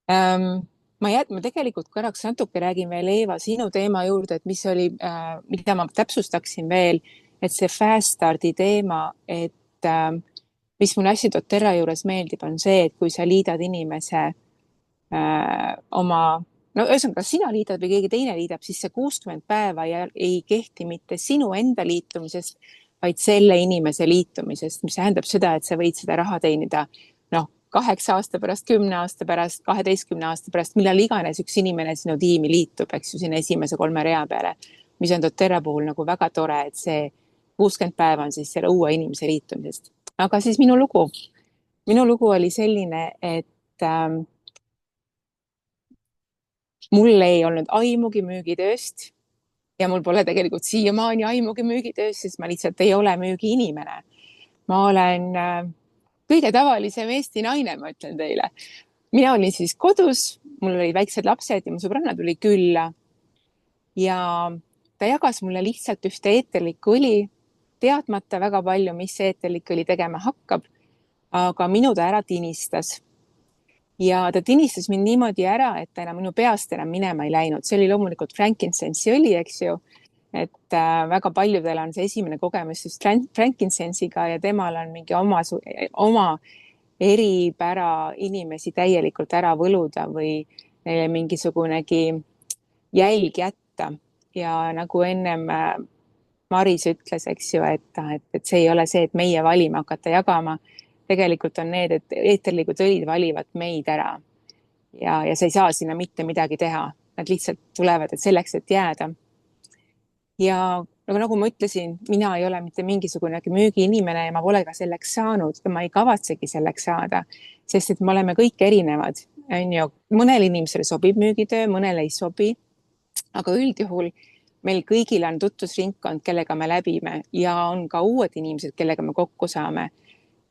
Ma tegelikult korraks natuke räägin veel, Eeva, sinu teema juurde, et mis oli, mida ma täpsustaksin veel, et see Fast Starti teema, et mis mulle hästi doTERRA juures meeldib, on see, et kui sa liidad inimese oma, no ühesõnaga, kas sina liidad või keegi teine liidab, siis see 60 päeva ei kehti mitte sinu enda liitumisest, vaid selle inimese liitumisest, mis tähendab seda, et sa võid seda raha teenida 8 aasta pärast, 10 aasta pärast, 12 aasta pärast, millal iganes üks inimene sinu tiimi liitub, eks ju, sinna esimese 3 rea peale, mis on doTERRA puhul nagu väga tore, et see 60 päeva on siis selle uue inimese liitumisest. Aga siis minu lugu oli selline, et mul ei olnud aimugi müügitööst ja mul pole tegelikult siiamaani aimugi müügitööst, sest ma lihtsalt ei ole müügiinimene. Ma olen kõige tavalisem Eesti naine, ma ütlen teile. Mina olin siis kodus, mul olid väiksed lapsed ja mu sõbranna tuli külla. Ja ta jagas mulle lihtsalt ühte eeterlikku õli, teadmata väga palju, mis see eeterlik õli tegema hakkab, aga minu ta ära tinistas. Ja ta tinistas mind niimoodi ära, et ta enam minu peast enam minema ei läinud. See oli loomulikult frankincense'i õli, eks ju. Et väga paljudel on see esimene kogemus just frankincense'iga ja temal on mingi oma eripära inimesi täielikult ära võluda või neile mingisugunegi jälg jätta. Ja nagu ennem Maris ütles, eks ju, et see ei ole see, et meie valime hakata jagama. Tegelikult on need, et eeterlikud õlid valivad meid ära ja sa ei saa sinna mitte midagi teha. Nad lihtsalt tulevad, et selleks, et jääda. Ja nagu ma ütlesin, mina ei ole mitte mingisugune müügiinimene ja ma pole ka selleks saanud ja ma ei kavatsegi selleks saada, sest et me oleme kõik erinevad. Mõnel inimesele sobib müügitöö, mõnel ei sobi, aga üldjuhul meil kõigil on tutvusringkond, kellega me läbime ja on ka uued inimesed, kellega me kokku saame.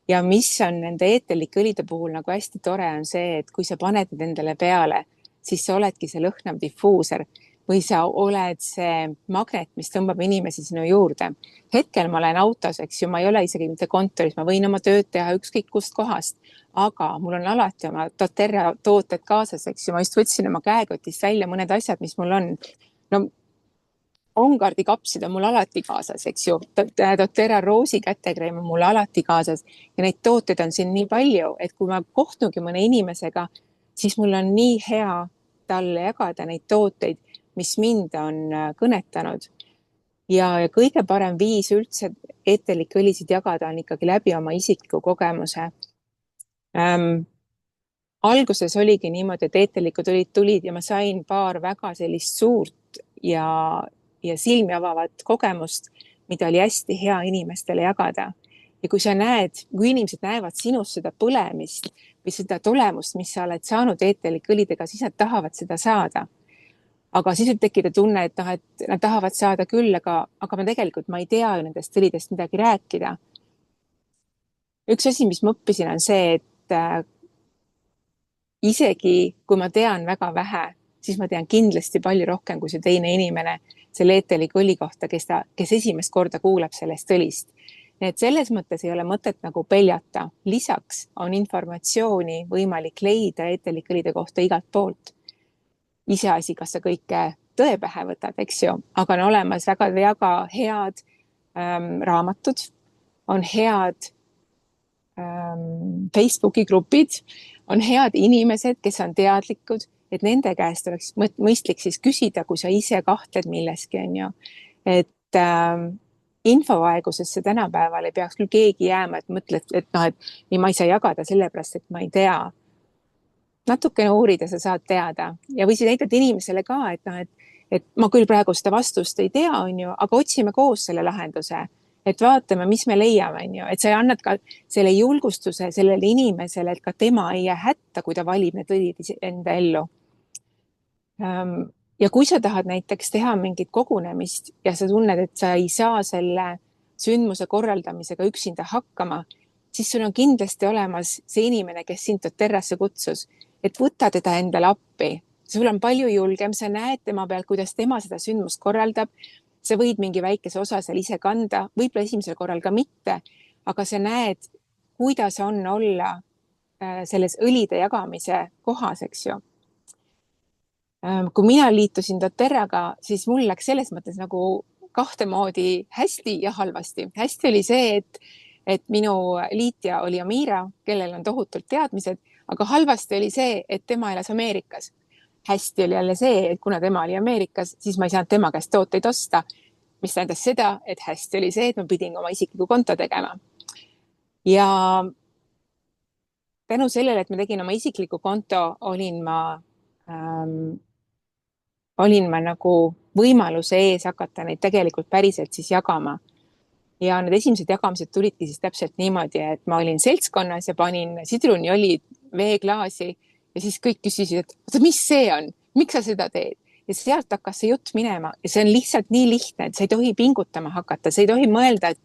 Ja mis on nende eeterlike õlide puhul nagu hästi tore on see, et kui sa paned need endale peale, siis sa oledki see lõhnav diffuuser või sa oled see magnet, mis tõmbab inimesi sinu juurde. Hetkel ma olen autos, eks ju, ma ei ole isegi mitte kontoris, ma võin oma tööd teha ükskõik kust kohast, aga mul on alati oma doTERRA tooted kaasas, eks ju, ma just võtsin oma käekotist välja mõned asjad, mis mul on. No, OnGuardi kapsid on mul alati kaasas, eks ju, doTERRA roosi kätekreem on mul alati kaasas ja neid tooteid on siin nii palju, et kui ma kohtungi mõne inimesega, siis mul on nii hea talle jagada neid tooteid, mis mind on kõnetanud. Ja kõige parem viis üldse eeterlikke õlisid jagada on ikkagi läbi oma isikliku kogemuse. Alguses oligi niimoodi, et eeterlikud õlid tulid ja ma sain paar väga sellist suurt ja silmi avavat kogemust, mida oli hästi hea inimestele jagada. Ja kui sa näed, kui inimesed näevad sinust seda põlemist või seda tulemust, mis sa oled saanud eeterlike õlidega, siis nad tahavad seda saada. Aga siis võib tekkida tunne, et nad tahavad saada küll, aga ma ei tea ju nendest õlidest midagi rääkida. Üks asi, mis ma õppisin, on see, et isegi kui ma tean väga vähe, siis ma tean kindlasti palju rohkem kui see teine inimene selle eeterliku õli kohta, kes esimest korda kuuleb sellest õlist. Nii et selles mõttes ei ole mõtet nagu peljata. Lisaks on informatsiooni võimalik leida eeterlike õlide kohta igalt poolt. Iseasi, kas sa kõike tõe pähe võtad, eks ju, aga on olemas väga head raamatud, on head Facebooki grupid, on head inimesed, kes on teadlikud, et nende käest oleks mõistlik siis küsida, kui sa ise kahtled milleski, on ju. Et infovaegusesse tänapäeval ei peaks küll keegi jääma, et mõtled, et noh, et ei, ma ei saa jagada sellepärast, et ma ei tea. Natukene uurida sa saad teada ja või siis näidata inimesele ka, et noh, et ma küll praegu seda vastust ei tea, on ju, aga otsime koos selle lahenduse, et vaatame, mis me leiame, on ju, et sa annad ka selle julgustuse sellele inimesele, et ka tema ei jää hätta, kui ta valib need õlid enda ellu. Ja kui sa tahad näiteks teha mingit kogunemist ja sa tunned, et sa ei saa selle sündmuse korraldamisega üksinda hakkama, siis sul on kindlasti olemas see inimene, kes sind doTERRasse kutsus, et võta teda endale appi. Sul on palju julgem, sa näed tema pealt, kuidas tema seda sündmust korraldab. Sa võid mingi väikese osa seal ise kanda, võib-olla esimesel korral ka mitte, aga sa näed, kuidas on olla selles õlide jagamise kohas, eks ju. Kui mina liitusin doTERRaga, siis mul läks selles mõttes nagu kahte moodi hästi ja halvasti. Hästi oli see, et minu liitja oli Amira, kellel on tohutult teadmised, aga halvasti oli see, et tema elas Ameerikas. Hästi oli jälle see, et kuna tema oli Ameerikas, siis ma ei saanud tema käest tooteid osta, mis tähendas seda, et hästi oli see, et ma pidin oma isikliku konto tegema. Ja tänu sellele, et ma tegin oma isikliku konto, olin ma nagu võimaluse ees hakata neid tegelikult päriselt siis jagama. Ja need esimesed jagamised tulidki siis täpselt niimoodi, et ma olin seltskonnas ja panin sidruniolid veeklaasi ja siis kõik küsisid, et mis see on, miks sa seda teed? Ja sealt hakkas see jutt minema ja see on lihtsalt nii lihtne, et sa ei tohi pingutama hakata, sa ei tohi mõelda, et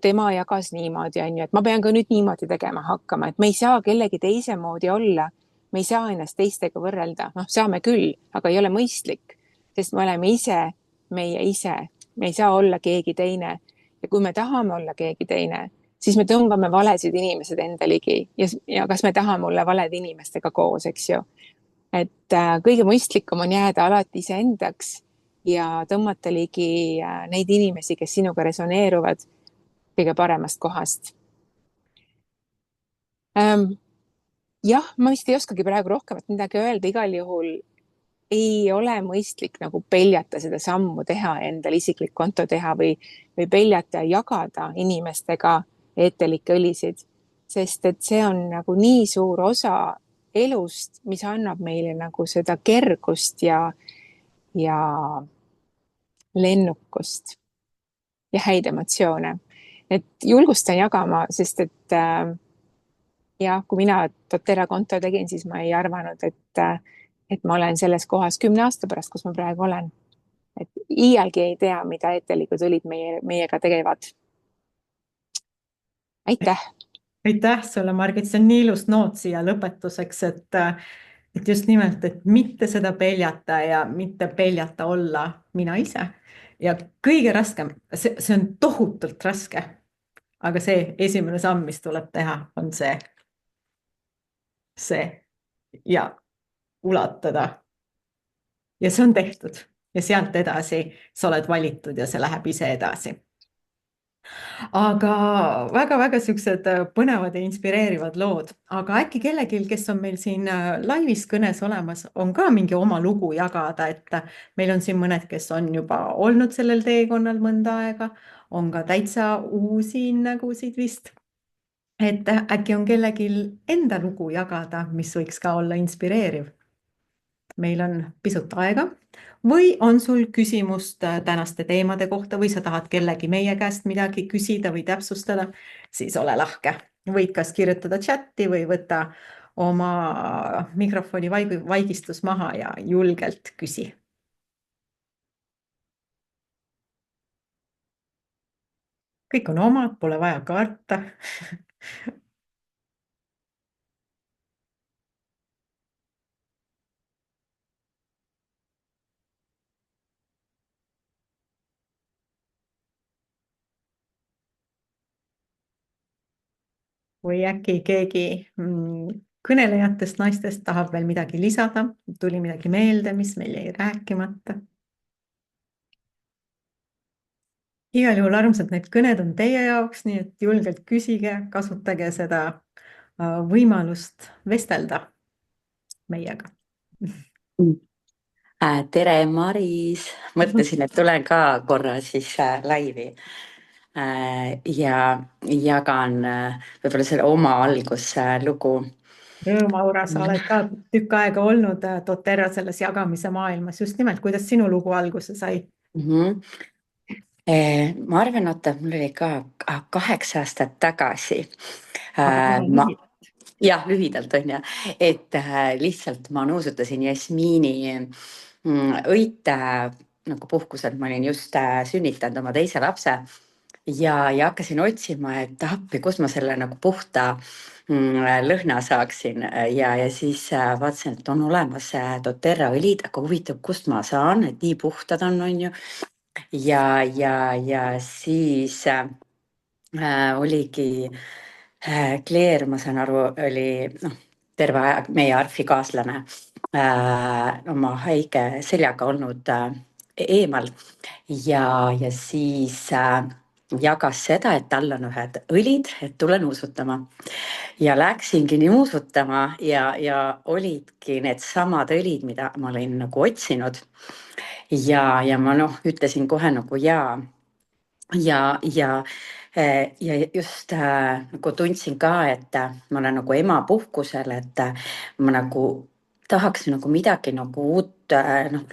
tema jagas niimoodi, on ju, et ma pean ka nüüd niimoodi tegema hakkama, et me ei saa kellegi teise moodi olla. Me ei saa ennast teistega võrrelda, saame küll, aga ei ole mõistlik, sest me oleme ise, meie ise, me ei saa olla keegi teine. Ja kui me tahame olla keegi teine, siis me tõmbame valesid inimesed enda ligi ja kas me tahame olla valede inimestega koos, eks ju. Et kõige mõistlikum on jääda alati iseendaks ja tõmmata ligi neid inimesi, kes sinuga resoneeruvad kõige paremast kohast. Jah, ma vist ei oskagi praegu rohkemat midagi öelda, igal juhul ei ole mõistlik nagu peljata seda sammu teha, endal isiklik konto teha või peljata ja jagada inimestega eetelikke õlisid, sest et see on nagu nii suur osa elust, mis annab meile nagu seda kergust ja lennukust ja häid emotsioone. Et julgustan jagama, sest et ja kui mina doTERRa konto tegin, siis ma ei arvanud, et ma olen selles kohas 10 aasta pärast, kus ma praegu olen. Et iialgi ei tea, mida eetelikud õlid meiega tegevad. Aitäh! Aitäh sulle, Margit, see on nii ilus noot siia lõpetuseks, et just nimelt, et mitte seda peljata ja mitte peljata olla mina ise. Ja kõige raskem, see on tohutult raske, aga see esimene samm, mis tuleb teha, on see ja ulatada. Ja see on tehtud ja sealt edasi sa oled valitud ja see läheb ise edasi. Aga väga-väga siuksed põnevad ja inspireerivad lood, aga äkki kellelgi, kes on meil siin laivis kõnes olemas, on ka mingi oma lugu jagada, et meil on siin mõned, kes on juba olnud sellel teekonnal mõnda aega, on ka täitsa uusi nägusid vist. Et äkki on kellelgi enda lugu jagada, mis võiks ka olla inspireeriv. Meil on pisut aega või on sul küsimust tänaste teemade kohta või sa tahad kellegi meie käest midagi küsida või täpsustada, siis ole lahke. Võid kas kirjutada chatti või võtta oma mikrofoni vaigistus maha ja julgelt küsi. Kõik on omad, pole vaja karta. Või äkki keegi kõnelejatest naistest tahab veel midagi lisada, tuli midagi meelde, mis meil jäi rääkimata. Igal juhul armsad, need kõned on teie jaoks, nii et julgelt küsige, kasutage seda võimalust vestelda meiega. Tere, Maris. Mõtlesin, et tulen ka korra siis laivi ja jagan võib-olla selle oma alguslugu. Rõõm, Aura, sa oled ka tükk aega olnud doTERRA selles jagamise maailmas. Just nimelt, kuidas sinu lugu alguse sai? Ma arvan, et mul oli ka 8 aastat tagasi. Jah, lühidalt on ju, et lihtsalt ma nuusutasin Jasmiini õite nagu puhkusel, ma olin just sünnitanud oma teise lapse ja hakkasin otsima, et appi, kus ma selle nagu puhta lõhna saaksin ja siis vaatasin, et on olemas doTERRA õlid, aga huvitav, kust ma saan, et nii puhtad on ju. Ja siis oligi Claire, ma saan aru, oli terve aeg meie arfikaaslane oma haige seljaga olnud eemal ja siis jagas seda, et tal on ühed õlid, et tule nuusutama. Ja läksingi nuusutama ja olidki need samad õlid, mida ma olin nagu otsinud. Ja ma ütlesin kohe nagu jaa. Ja just nagu tundsin ka, et ma olen nagu emapuhkusel, et ma nagu tahaks nagu midagi nagu uut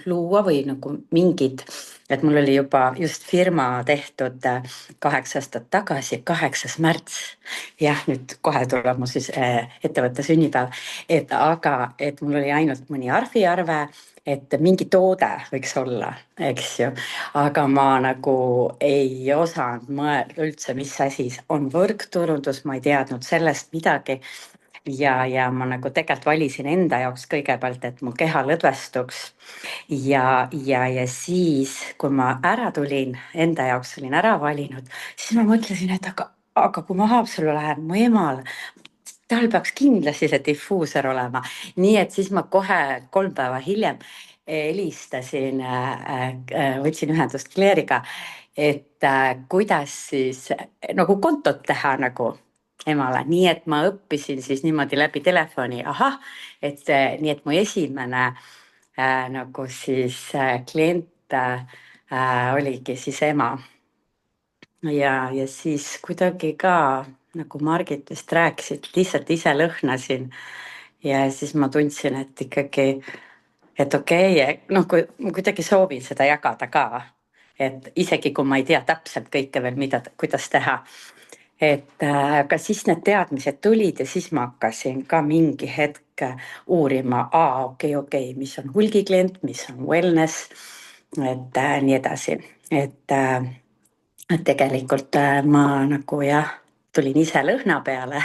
luua või nagu mingid, et mul oli juba just firma tehtud 8 aastat tagasi, 8. märts. Jah, nüüd kohe tuleb mu siis ettevõtte sünnipäev, aga mul oli ainult mõni arfiarve, et mingi toode võiks olla, eks ju, aga ma nagu ei osanud mõelda üldse, mis asi on võrkturundus, ma ei teadnud sellest midagi. Ja ma nagu tegelikult valisin enda jaoks kõigepealt, et mu keha lõdvestuks. Ja siis, kui ma ära tulin, enda jaoks olin ära valinud, siis ma mõtlesin, et aga kui ma Haapsallu lähen, mu emal, tal peaks kindlasti see difuusor olema. Nii et siis ma kohe 3 päeva hiljem helistasin, võtsin ühendust Claire'iga, et kuidas siis nagu kontot teha nagu emale. Nii et ma õppisin siis niimoodi läbi telefoni, nii et mu esimene nagu siis klient oligi siis ema. Ja siis kuidagi ka nagu Margit vist rääkisid, lihtsalt ise lõhnasin ja siis ma tundsin, et ikkagi, et okei, kui ma kuidagi soovin seda jagada ka, et isegi kui ma ei tea täpselt kõike veel, kuidas teha. Aga siis need teadmised tulid ja siis ma hakkasin ka mingi hetk uurima, okei, mis on hulgiklient, mis on wellness, et nii edasi, et tegelikult ma nagu tulin ise lõhna peale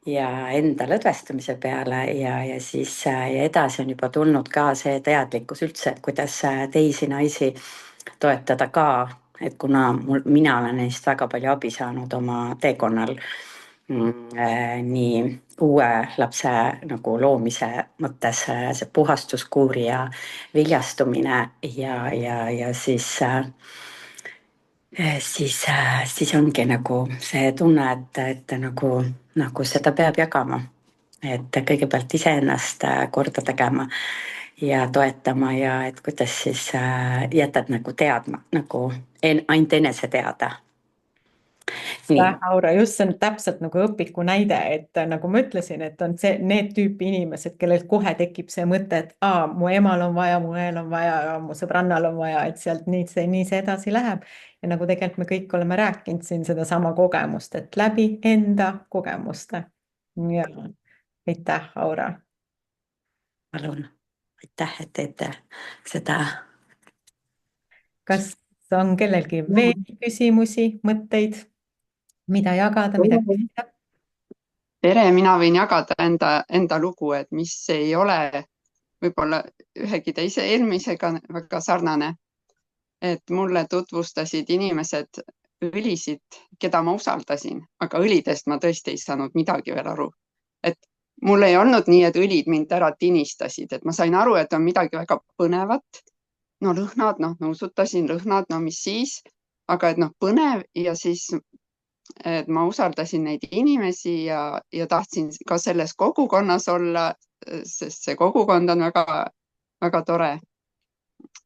ja enda lõdvestumise peale ja siis ja edasi on juba tulnud ka see teadlikkus üldse, et kuidas teisi naisi toetada ka, et kuna mina olen neist väga palju abi saanud oma teekonnal nii uue lapse nagu loomise mõttes, see puhastuskuur ja viljastumine ja siis ongi nagu see tunne, et nagu seda peab jagama, et kõigepealt iseennast korda tegema ja toetama ja et kuidas siis jätad nagu teadma, nagu ainult enese teada. Aura, just see on täpselt nagu õpiku näide, et nagu ma ütlesin, et on need tüüpi inimesed, kellel kohe tekib see mõte, et mu emal on vaja, mu õel on vaja, mu sõbrannal on vaja, et sealt nii see edasi läheb. Ja nagu tegelikult me kõik oleme rääkinud siin sedasama kogemust, et läbi enda kogemuste. Ja aitäh, Aura. Palun, aitäh, et teete seda. Kas on kellelgi veel küsimusi, mõtteid? Mida jagada, mida küsida? Tere, mina võin jagada enda lugu, et mis ei ole võib-olla ühegi teise eelmisega väga sarnane. Et mulle tutvustasid inimesed õlisid, keda ma usaldasin, aga õlidest ma tõesti ei saanud midagi veel aru. Et mul ei olnud nii, et õlid mind ära tinistasid, et ma sain aru, et on midagi väga põnevat. No lõhnad, nuusutasin lõhnad, mis siis, aga et põnev ja siis et ma usaldasin neid inimesi ja tahtsin ka selles kogukonnas olla, sest see kogukond on väga, väga tore.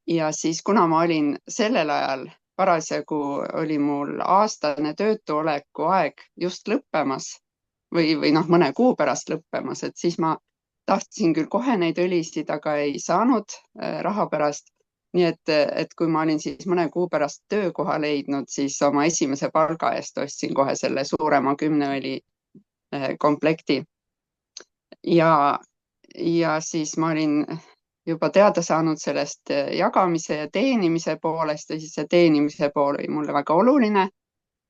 ja siis, kuna ma olin sellel ajal, parasjagu oli mul aastane töötuoleku aeg just lõppemas või noh, mõne kuu pärast lõppemas, et siis ma tahtsin küll kohe neid õlisid, aga ei saanud raha pärast. nii et kui ma olin siis mõne kuu pärast töökoha leidnud, siis oma esimese palga eest ostsin kohe selle suurema 10 õli komplekti. ja siis ma olin juba teada saanud sellest jagamise ja teenimise poolest ja siis see teenimise pool oli mulle väga oluline,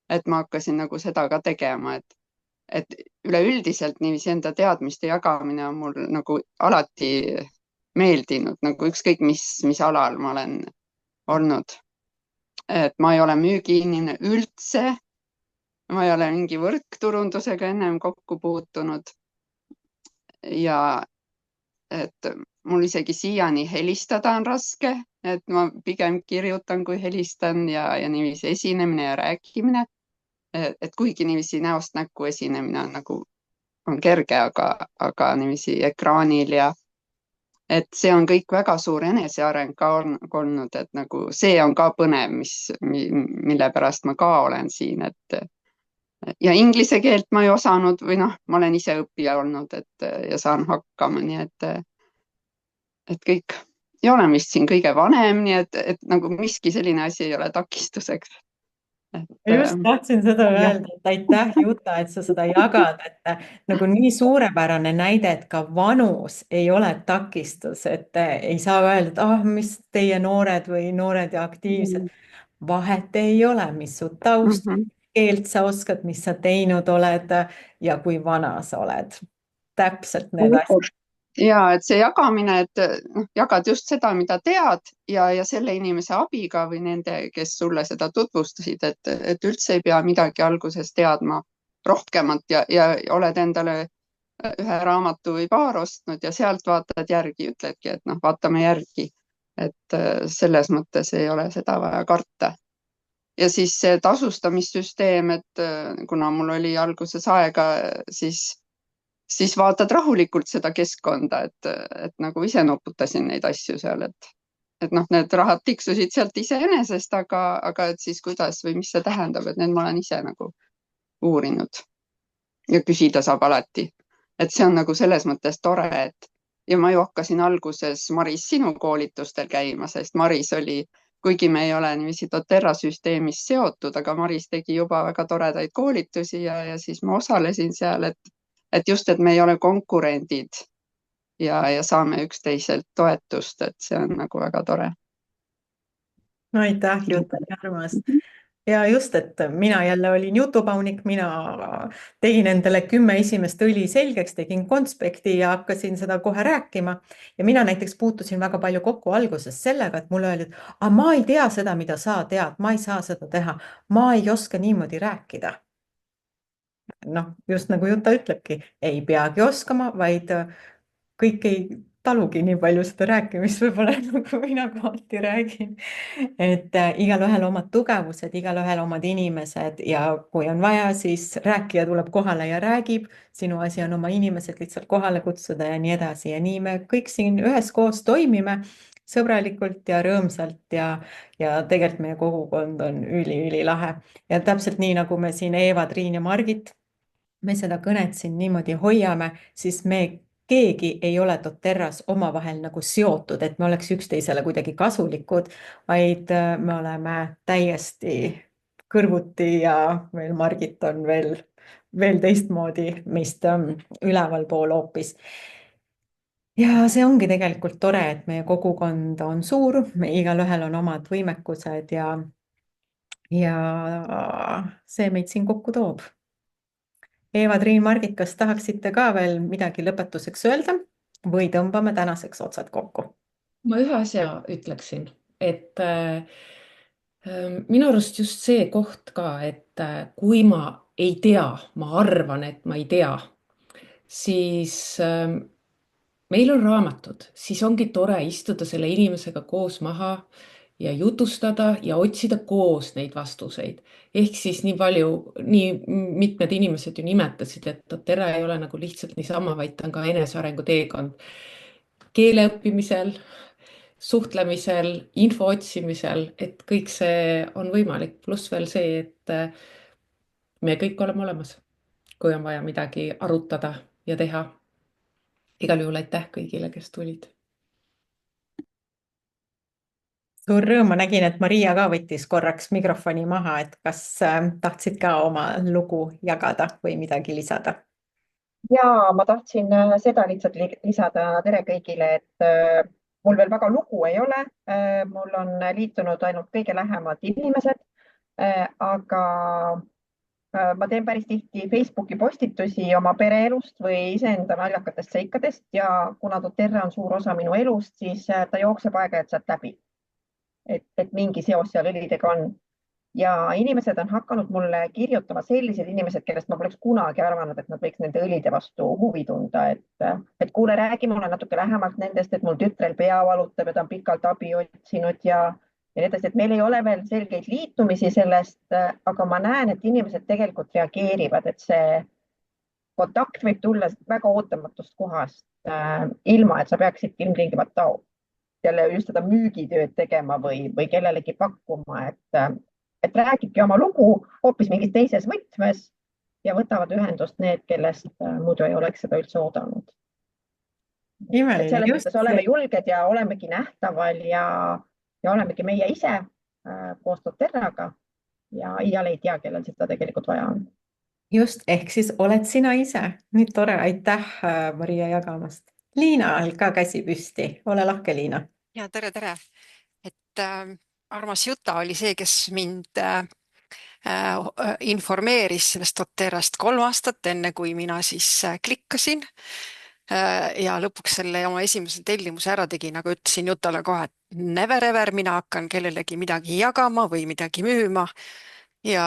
et ma hakkasin nagu seda ka tegema, et üleüldiselt niiviisi enda teadmiste jagamine on mul nagu alati meeldinud, nagu ükskõik mis alal ma olen olnud. et ma ei ole müügiinimene üldse, ma ei ole mingi võrkturundusega ennem kokku puutunud ja et mul isegi siiani helistada on raske, et ma pigem kirjutan, kui helistan ja niiviisi esinemine ja rääkimine. et kuigi niiviisi näost näkku esinemine on nagu on kerge, aga niiviisi ekraanil ja et see on kõik väga suur eneseareng ka olnud, et nagu see on ka põnev, mille pärast ma ka olen siin, et ja inglise keelt ma ei osanud või noh, ma olen ise õppija olnud, et ja saan hakkama, nii et kõik ja olen vist siin kõige vanem, nii et nagu miski selline asi ei ole takistuseks. Just tahtsin seda öelda, et aitäh, Juta, et sa seda jagad, et nagu nii suurepärane näide, et ka vanus ei ole takistus, et ei saa öelda, et mis teie noored või noored ja aktiivsed, vahet ei ole, mis su taust, keelt sa oskad, mis sa teinud oled ja kui vana sa oled. Täpselt need asjad. ja et see jagamine, et noh, jagad just seda, mida tead ja selle inimese abiga või nende, kes sulle seda tutvustasid, et üldse ei pea midagi alguses teadma rohkemat ja oled endale ühe raamatu või paar ostnud ja sealt vaatad järgi, ütledki, et noh, vaatame järgi. et selles mõttes ei ole seda vaja karta. ja siis see tasustamissüsteem, et kuna mul oli alguses aega, siis vaatad rahulikult seda keskkonda, et nagu ise nuputasin neid asju seal, et noh, need rahad tiksusid sealt iseenesest, aga et siis kuidas või mis see tähendab, et need ma olen ise nagu uurinud ja küsida saab alati. et see on nagu selles mõttes tore, et ja ma ju hakkasin alguses, Maris, sinu koolitustel käima, sest Maris oli, kuigi me ei ole niiviisi doTERRA süsteemis seotud, aga Maris tegi juba väga toredaid koolitusi ja siis ma osalesin seal, et just, et me ei ole konkurendid ja saame üksteiselt toetust, et see on nagu väga tore. No aitäh, Juta, nii armas. Ja just, et mina jälle olin jutupaunik, mina tegin endale 10 esimest õli selgeks, tegin konspekti ja hakkasin seda kohe rääkima. Ja mina näiteks puutusin väga palju kokku alguses sellega, et mulle öeldi, et ma ei tea seda, mida sa tead, ma ei saa seda teha, ma ei oska niimoodi rääkida. Noh, just nagu Juta ütlebki, ei peagi oskama, vaid kõik ei talugi nii palju seda rääkimist võib-olla nagu mina kohati räägin. Et igalühel omad tugevused, igalühel omad inimesed ja kui on vaja, siis rääkija tuleb kohale ja räägib. Sinu asi on oma inimesed lihtsalt kohale kutsuda ja nii edasi. Ja nii me kõik siin üheskoos toimime sõbralikult ja rõõmsalt ja tegelikult meie kogukond on ülilahe. Ja täpselt nii, nagu me siin Eeva, Triin ja Margit, me seda kõnet siin niimoodi hoiame, siis me keegi ei ole doTERRAs omavahel nagu seotud, et me oleks üksteisele kuidagi kasulikud, vaid me oleme täiesti kõrvuti ja meil Margit on veel teistmoodi meist ülevalpool hoopis. Ja see ongi tegelikult tore, et meie kogukond on suur, igalühel on omad võimekused ja see meid siin kokku toob. Eeva, Triin, Margit, kas tahaksite ka veel midagi lõpetuseks öelda või tõmbame tänaseks otsad kokku? Ma ühe asja ütleksin, et minu arust just see koht ka, et kui ma ei tea, ma arvan, et ma ei tea, siis meil on raamatud, siis ongi tore istuda selle inimesega koos maha ja jutustada ja otsida koos neid vastuseid. Ehk siis nii mitmed inimesed ju nimetasid, et doTERRA ei ole nagu lihtsalt niisama, vaid ta on ka enesearengu teekond keele õppimisel, suhtlemisel, info otsimisel, et kõik see on võimalik, pluss veel see, et me kõik oleme olemas, kui on vaja midagi arutada ja teha. Igal juhul aitäh kõigile, kes tulid. Suur rõõm, ma nägin, et Maria ka võttis korraks mikrofoni maha, et kas tahtsid ka oma lugu jagada või midagi lisada? Ja ma tahtsin seda lihtsalt lisada, tere kõigile, et mul veel väga lugu ei ole. Mul on liitunud ainult kõige lähemad inimesed, aga ma teen päris tihti Facebooki postitusi oma pereelust või iseenda naljakatest seikadest ja kuna doTERRA on suur osa minu elust, siis ta jookseb aeg-ajalt sealt läbi. Et mingi seos seal õlidega on. Ja inimesed on hakanud mulle kirjutama, sellised inimesed, kellest ma poleks kunagi arvanud, et nad võiks nende õlide vastu huvi tunda. Et kuule, räägi mulle natuke lähemalt nendest, et mul tütrel pea valutab ja ta on pikalt abi otsinud ja nii edasi, et meil ei ole veel selgeid liitumisi sellest, aga ma näen, et inimesed tegelikult reageerivad, et see kontakt võib tulla väga ootamatust kohast, ilma et sa peaksid ilmtingimata jälle just seda müügitööd tegema või kellelegi pakkuma, et räägibki oma lugu hoopis mingis teises võtmes ja võtavad ühendust need, kellest muidu ei oleks seda üldse oodanud. Et selles mõttes oleme julged ja olemegi nähtaval ja olemegi meie ise koos doTERRAga ja iial ei tea, kellel seda tegelikult vaja on. Just, ehk siis oled sina ise. Nüüd tore, aitäh Maria jagamast. Liina on ka käsi püsti, ole lahke, Liina. Ja tere. Et armas Juta oli see, kes mind informeeris sellest doTERRAst 3 aastat enne, kui mina siis klikkasin ja lõpuks selle oma esimese tellimuse ära tegin, aga ütlesin Jutale kohe, et never ever mina hakkan kellelegi midagi jagama või midagi müüma ja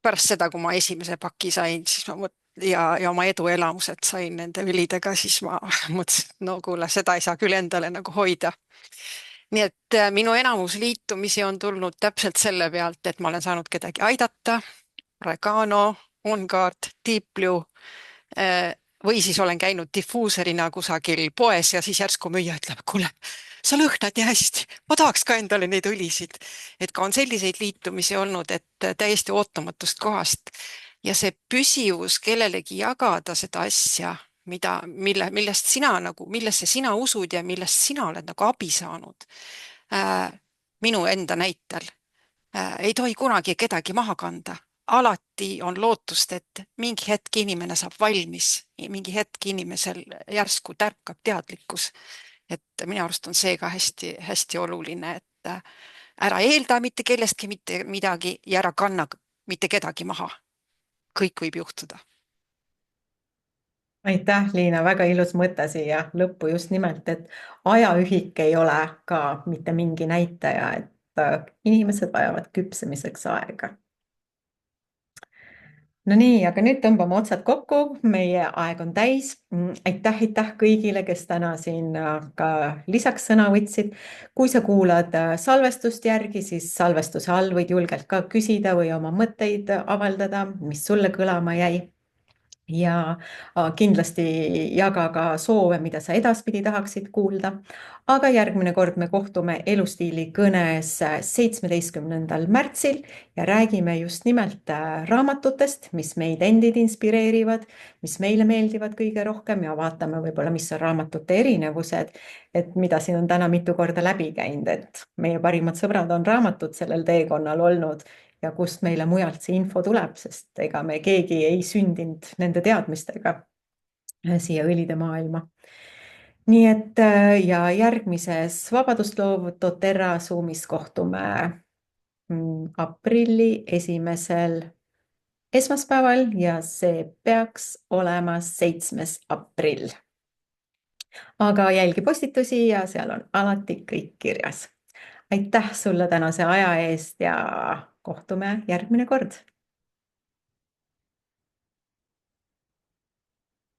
pärast seda, kui ma esimese paki sain, siis ma ja oma eduelamused sain nende õlidega, siis ma mõtlesin, et no kuule, seda ei saa küll endale nagu hoida. Nii et minu enamus liitumisi on tulnud täpselt selle pealt, et ma olen saanud kedagi aidata, Oregano, OnGuard, Deep Blue, või siis olen käinud diffuuserina kusagil poes ja siis järsku müüja ütleb, kuule, sa lõhnad nii hästi, ma tahaks ka endale neid õlisid. Et ka on selliseid liitumisi olnud, et täiesti ootamatust kohast. Ja see püsivus kellelegi jagada seda asja, millest millesse sina usud ja millest sina oled nagu abi saanud. Minu enda näitel ei tohi kunagi kedagi maha kanda. Alati on lootust, et mingi hetk inimene saab valmis, mingi hetk inimesel järsku tärkab teadlikkus. Et minu arust on see ka hästi, hästi oluline, et ära eelda mitte kellestki mitte midagi ja ära kanna mitte kedagi maha. Kõik võib juhtuda. Aitäh, Liina, väga ilus mõte siia lõppu just nimelt, et ajaühik ei ole ka mitte mingi näitaja, et inimesed vajavad küpsemiseks aega. No nii, aga nüüd tõmbame otsad kokku, meie aeg on täis. Aitäh kõigile, kes täna siin ka lisaks sõna võtsid. Kui sa kuulad salvestust järgi, siis salvestuse all võid julgelt ka küsida või oma mõtteid avaldada, mis sulle kõlama jäi. Ja kindlasti jaga ka soove, mida sa edaspidi tahaksid kuulda. Aga järgmine kord me kohtume Elustiili kõnes 17. märtsil ja räägime just nimelt raamatutest, mis meid endid inspireerivad, mis meile meeldivad kõige rohkem ja vaatame võib-olla, mis on raamatute erinevused, et mida siin on täna mitu korda läbi käinud, et meie parimad sõbrad on raamatud sellel teekonnal olnud ja kust meile mujalt see info tuleb, sest ega me keegi ei sündinud nende teadmistega siia õlide maailma. Nii et ja järgmises Vabadust loov doTERRA Zoomis kohtume aprilli 1. esmaspäeval ja see peaks olema 7. aprill. Aga jälgi postitusi ja seal on alati kõik kirjas. Aitäh sulle tänase aja eest ja kohtume järgmine kord.